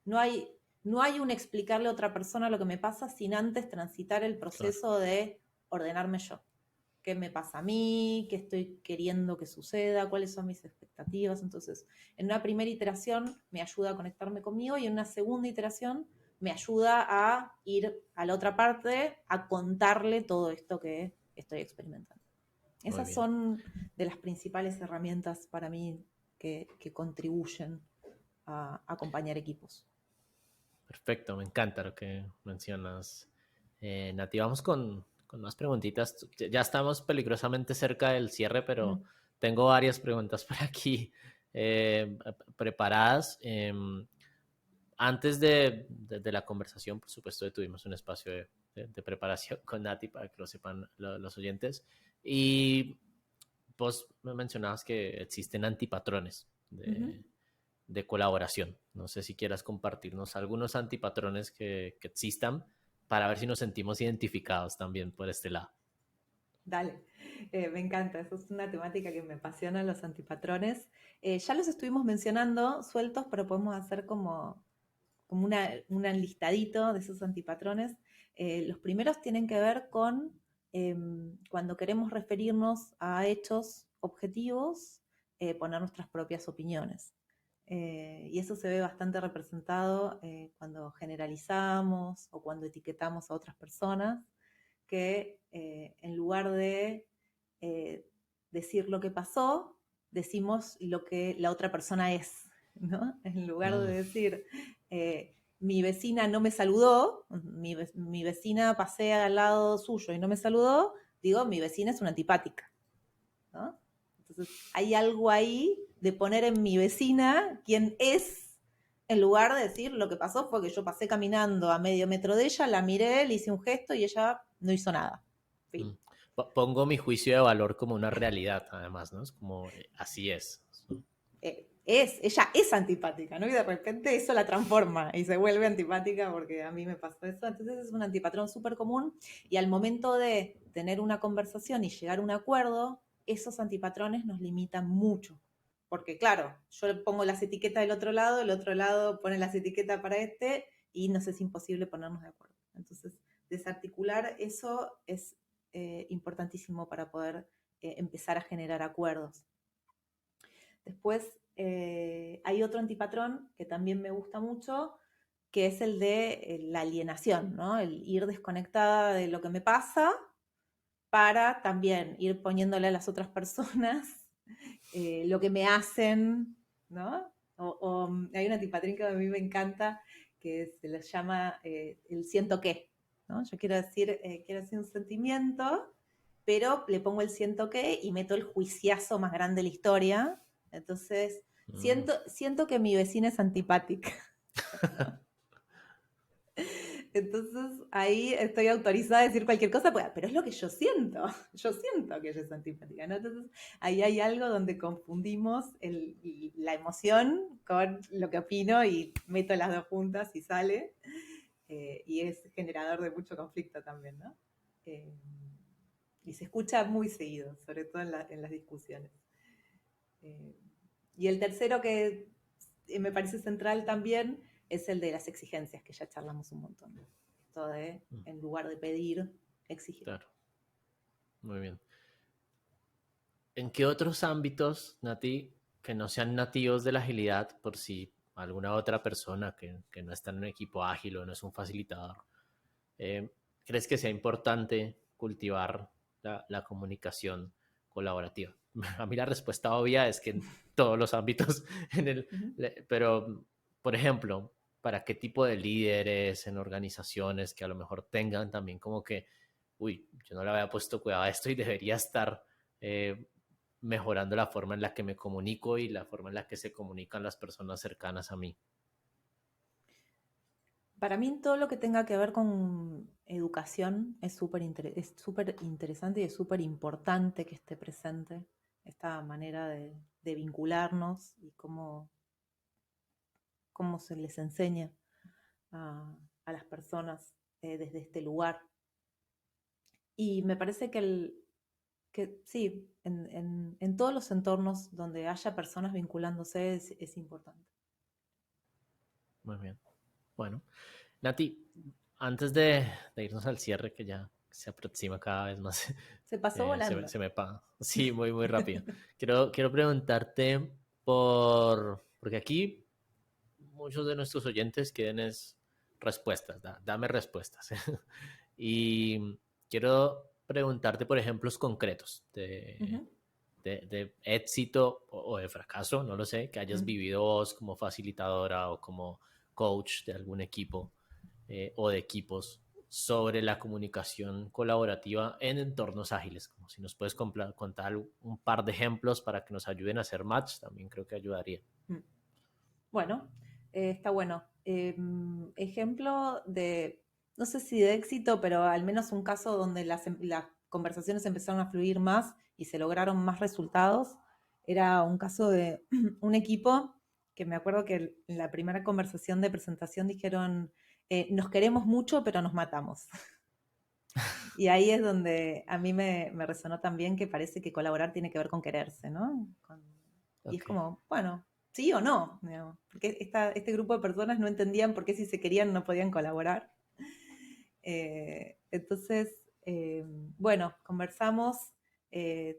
No hay un explicarle a otra persona lo que me pasa sin antes transitar el proceso de ordenarme yo. ¿Qué me pasa a mí? ¿Qué estoy queriendo que suceda? ¿Cuáles son mis expectativas? Entonces, en una primera iteración me ayuda a conectarme conmigo y en una segunda iteración me ayuda a ir a la otra parte a contarle todo esto que estoy experimentando. Esas son de las principales herramientas para mí que contribuyen a acompañar equipos. Perfecto, me encanta lo que mencionas. Nati, vamos con más preguntitas. Ya estamos peligrosamente cerca del cierre, pero tengo varias preguntas por aquí preparadas. Antes de la conversación, por supuesto, tuvimos un espacio de preparación con Nati para que lo sepan los oyentes. Y vos me mencionabas que existen antipatrones de colaboración. No sé si quieras compartirnos algunos antipatrones que existan para ver si nos sentimos identificados también por este lado. Dale, me encanta, eso es una temática que me apasiona, los antipatrones. Ya los estuvimos mencionando sueltos, pero podemos hacer como un listadito de esos antipatrones. Los primeros tienen que ver con cuando queremos referirnos a hechos objetivos, poner nuestras propias opiniones. Y eso se ve bastante representado cuando generalizamos o cuando etiquetamos a otras personas, que en lugar de decir lo que pasó, decimos lo que la otra persona es, ¿no? En lugar de decir, mi vecina no me saludó, mi vecina pasea al lado suyo y no me saludó, digo, mi vecina es una antipática, ¿no? Entonces, hay algo ahí de poner en mi vecina quién es, en lugar de decir lo que pasó fue que yo pasé caminando a medio metro de ella, la miré, le hice un gesto y ella no hizo nada. Fin. Pongo mi juicio de valor como una realidad, además, ¿no? Es como, así es. Ella es antipática, ¿no? Y de repente eso la transforma y se vuelve antipática porque a mí me pasó eso. Entonces es un antipatrón súper común y al momento de tener una conversación y llegar a un acuerdo, esos antipatrones nos limitan mucho. Porque claro, yo pongo las etiquetas del otro lado, el otro lado pone las etiquetas para este y nos es imposible ponernos de acuerdo. Entonces, desarticular eso es importantísimo para poder empezar a generar acuerdos. Después hay otro antipatrón que también me gusta mucho, que es el de la alienación, ¿no? El ir desconectada de lo que me pasa para también ir poniéndole a las otras personas lo que me hacen, ¿no? Hay un antipatrón que a mí me encanta, que se le llama el siento qué, ¿no? Yo quiero decir un sentimiento, pero le pongo el siento que y meto el juiciazo más grande de la historia. Entonces, siento que mi vecina es antipática. Entonces ahí estoy autorizada a decir cualquier cosa, pues, pero es lo que yo siento. Yo siento que ella es antipática, ¿no? Entonces ahí hay algo donde confundimos la emoción con lo que opino y meto las dos juntas y sale. Y es generador de mucho conflicto también, ¿no? Y se escucha muy seguido, sobre todo en las discusiones. Y el tercero que me parece central también es el de las exigencias, que ya charlamos un montón. Esto de, en lugar de pedir, exigir. Claro. Muy bien. ¿En qué otros ámbitos, Nati, que no sean nativos de la agilidad, por si alguna otra persona que no está en un equipo ágil o no es un facilitador, crees que sea importante cultivar la comunicación colaborativa? A mí la respuesta obvia es que en todos los ámbitos, pero, por ejemplo, ¿para qué tipo de líderes en organizaciones que a lo mejor tengan también como que, uy, yo no le había puesto cuidado a esto y debería estar mejorando la forma en la que me comunico y la forma en la que se comunican las personas cercanas a mí? Para mí todo lo que tenga que ver con educación es súper interesante y es súper importante que esté presente esta manera de vincularnos y cómo se les enseña a las personas desde este lugar. Y me parece que sí, en todos los entornos donde haya personas vinculándose es importante. Muy bien. Bueno, Nati, antes de irnos al cierre, que ya se aproxima cada vez más, Se pasó volando. se me pasa. Sí, muy, muy rápido. Quiero preguntarte porque aquí muchos de nuestros oyentes quieren respuestas, dame respuestas. Y quiero preguntarte por ejemplos concretos de éxito o de fracaso, no lo sé, que hayas vivido vos como facilitadora o como coach de algún equipo o de equipos sobre la comunicación colaborativa en entornos ágiles. Como si nos puedes contar un par de ejemplos para que nos ayuden a hacer match, también creo que ayudaría. Bueno, está bueno. Ejemplo de, no sé si de éxito, pero al menos un caso donde las conversaciones empezaron a fluir más y se lograron más resultados. Era un caso de un equipo que me acuerdo que en la primera conversación de presentación dijeron, nos queremos mucho, pero nos matamos. Y ahí es donde a mí me resonó también que parece que colaborar tiene que ver con quererse, ¿no? Y es como, bueno, sí o no, digamos, porque este grupo de personas no entendían por qué si se querían no podían colaborar. Entonces, bueno, conversamos,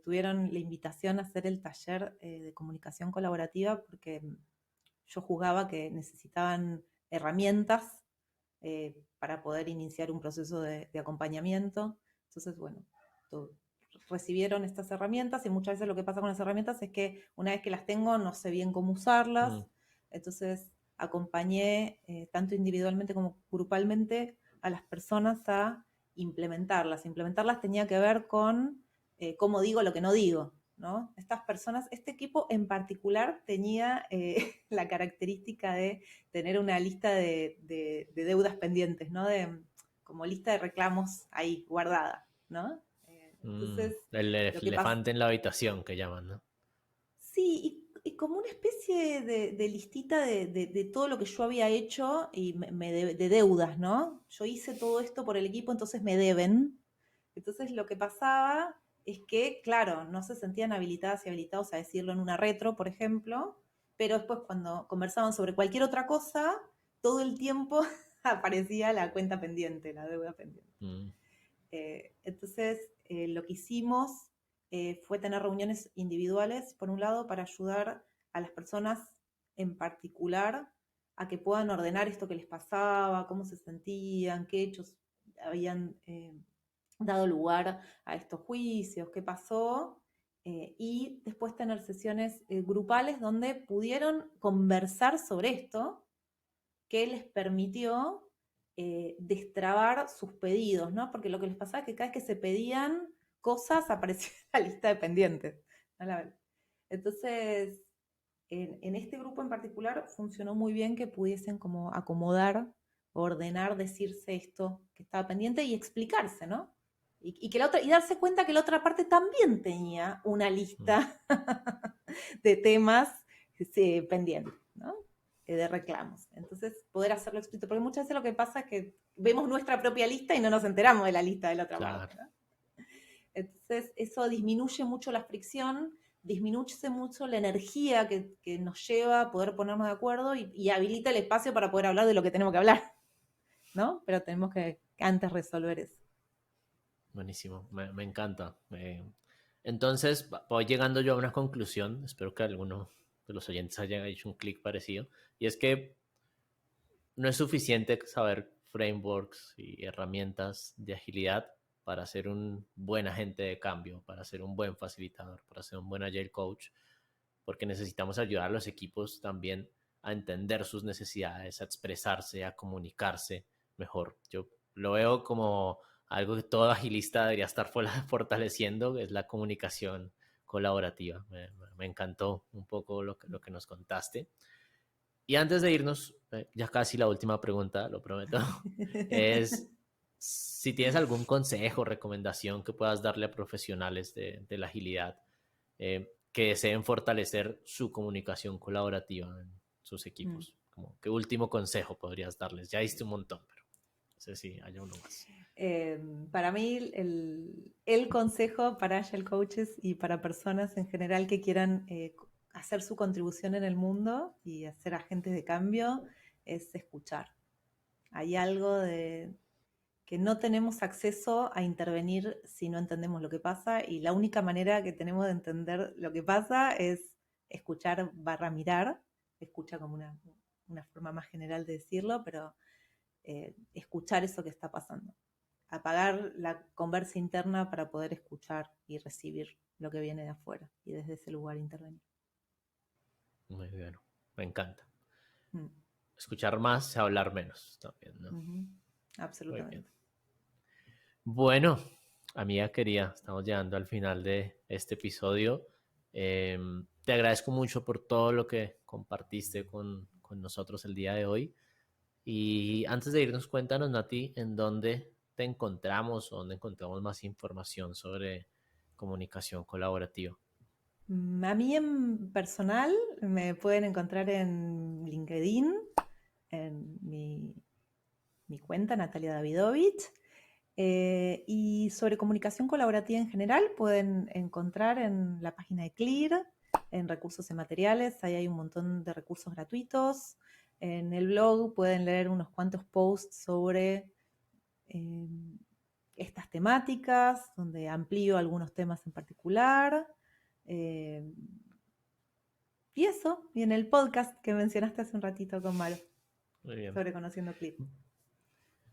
tuvieron la invitación a hacer el taller de comunicación colaborativa porque yo juzgaba que necesitaban herramientas para poder iniciar un proceso de acompañamiento. Entonces, bueno, recibieron estas herramientas y muchas veces lo que pasa con las herramientas es que una vez que las tengo no sé bien cómo usarlas. Entonces, acompañé tanto individualmente como grupalmente a las personas a implementarlas. Implementarlas tenía que ver con cómo digo lo que no digo, ¿no? Estas personas, este equipo en particular tenía la característica de tener una lista de deudas pendientes, ¿no? Como lista de reclamos ahí guardada, ¿no? Entonces, El lo que pasa... elefante en la habitación que llaman, ¿no? Sí, y como una especie de listita de todo lo que yo había hecho y de deudas, ¿no? Yo hice todo esto por el equipo, entonces me deben. Entonces lo que pasaba es que, claro, no se sentían habilitadas y habilitados a decirlo en una retro, por ejemplo, pero después cuando conversaban sobre cualquier otra cosa, todo el tiempo aparecía la cuenta pendiente, la deuda pendiente. Entonces, lo que hicimos fue tener reuniones individuales, por un lado, para ayudar a las personas en particular a que puedan ordenar esto que les pasaba, cómo se sentían, qué hechos habían dado lugar a estos juicios, qué pasó, y después tener sesiones grupales donde pudieron conversar sobre esto, que les permitió destrabar sus pedidos, ¿no? Porque lo que les pasaba es que cada vez que se pedían cosas aparecía la lista de pendientes. Entonces, en este grupo en particular funcionó muy bien que pudiesen como acomodar, ordenar, decirse esto que estaba pendiente y explicarse, ¿no? Y darse cuenta que la otra parte también tenía una lista de temas pendientes, ¿no? De reclamos. Entonces, poder hacerlo explícito, porque muchas veces lo que pasa es que vemos nuestra propia lista y no nos enteramos de la lista de la otra parte, ¿no? Entonces, eso disminuye mucho la fricción, disminuye mucho la energía que nos lleva a poder ponernos de acuerdo y habilita el espacio para poder hablar de lo que tenemos que hablar, ¿no? Pero tenemos que antes resolver eso. Buenísimo, me encanta. Entonces, voy llegando yo a una conclusión, espero que alguno de los oyentes haya hecho un clic parecido, y es que no es suficiente saber frameworks y herramientas de agilidad para ser un buen agente de cambio, para ser un buen facilitador, para ser un buen agile coach, porque necesitamos ayudar a los equipos también a entender sus necesidades, a expresarse, a comunicarse mejor. Yo lo veo como algo que todo agilista debería estar fortaleciendo, es la comunicación colaborativa. Me encantó un poco lo que nos contaste. Y antes de irnos, ya casi la última pregunta, lo prometo, es si tienes algún consejo, recomendación que puedas darle a profesionales de la agilidad que deseen fortalecer su comunicación colaborativa en sus equipos. Como, ¿qué último consejo podrías darles? Ya diste un montón, pero no sé si hay uno más. Para mí, el consejo para Agile Coaches y para personas en general que quieran hacer su contribución en el mundo y ser agentes de cambio es escuchar. Hay algo de que no tenemos acceso a intervenir si no entendemos lo que pasa y la única manera que tenemos de entender lo que pasa es escuchar / mirar, escucha como una forma más general de decirlo, pero escuchar eso que está pasando. Apagar la conversa interna para poder escuchar y recibir lo que viene de afuera y desde ese lugar intervenir. Muy bien, me encanta. Escuchar más, hablar menos también, ¿no? Absolutamente. Muy bien. Bueno, amiga querida, estamos llegando al final de este episodio. Te agradezco mucho por todo lo que compartiste con nosotros el día de hoy. Y antes de irnos, cuéntanos, Nati, en dónde te encontramos o dónde encontramos más información sobre comunicación colaborativa. A mí en personal me pueden encontrar en LinkedIn, en mi cuenta, Natalia Davidovich. Y sobre comunicación colaborativa en general pueden encontrar en la página de Clear, en recursos y materiales, ahí hay un montón de recursos gratuitos. En el blog pueden leer unos cuantos posts sobre estas temáticas, donde amplío algunos temas en particular. Y eso, y en el podcast que mencionaste hace un ratito con Maro, Muy bien. sobre Conociendo Clear.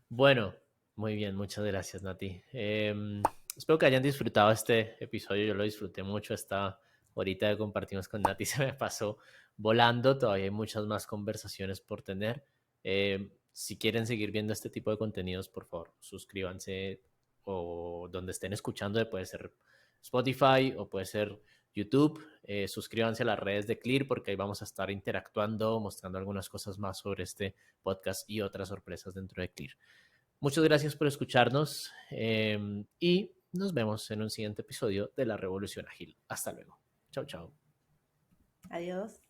Bueno, muy bien, muchas gracias, Nati. Espero que hayan disfrutado este episodio, yo lo disfruté mucho, esta horita que compartimos con Nati se me pasó volando, todavía hay muchas más conversaciones por tener. Si quieren seguir viendo este tipo de contenidos, por favor, suscríbanse o donde estén escuchando, puede ser Spotify o puede ser YouTube. Suscríbanse a las redes de Clear porque ahí vamos a estar interactuando, mostrando algunas cosas más sobre este podcast y otras sorpresas dentro de Clear. Muchas gracias por escucharnos y nos vemos en un siguiente episodio de La Revolución Ágil. Hasta luego. Chao, chao. Adiós.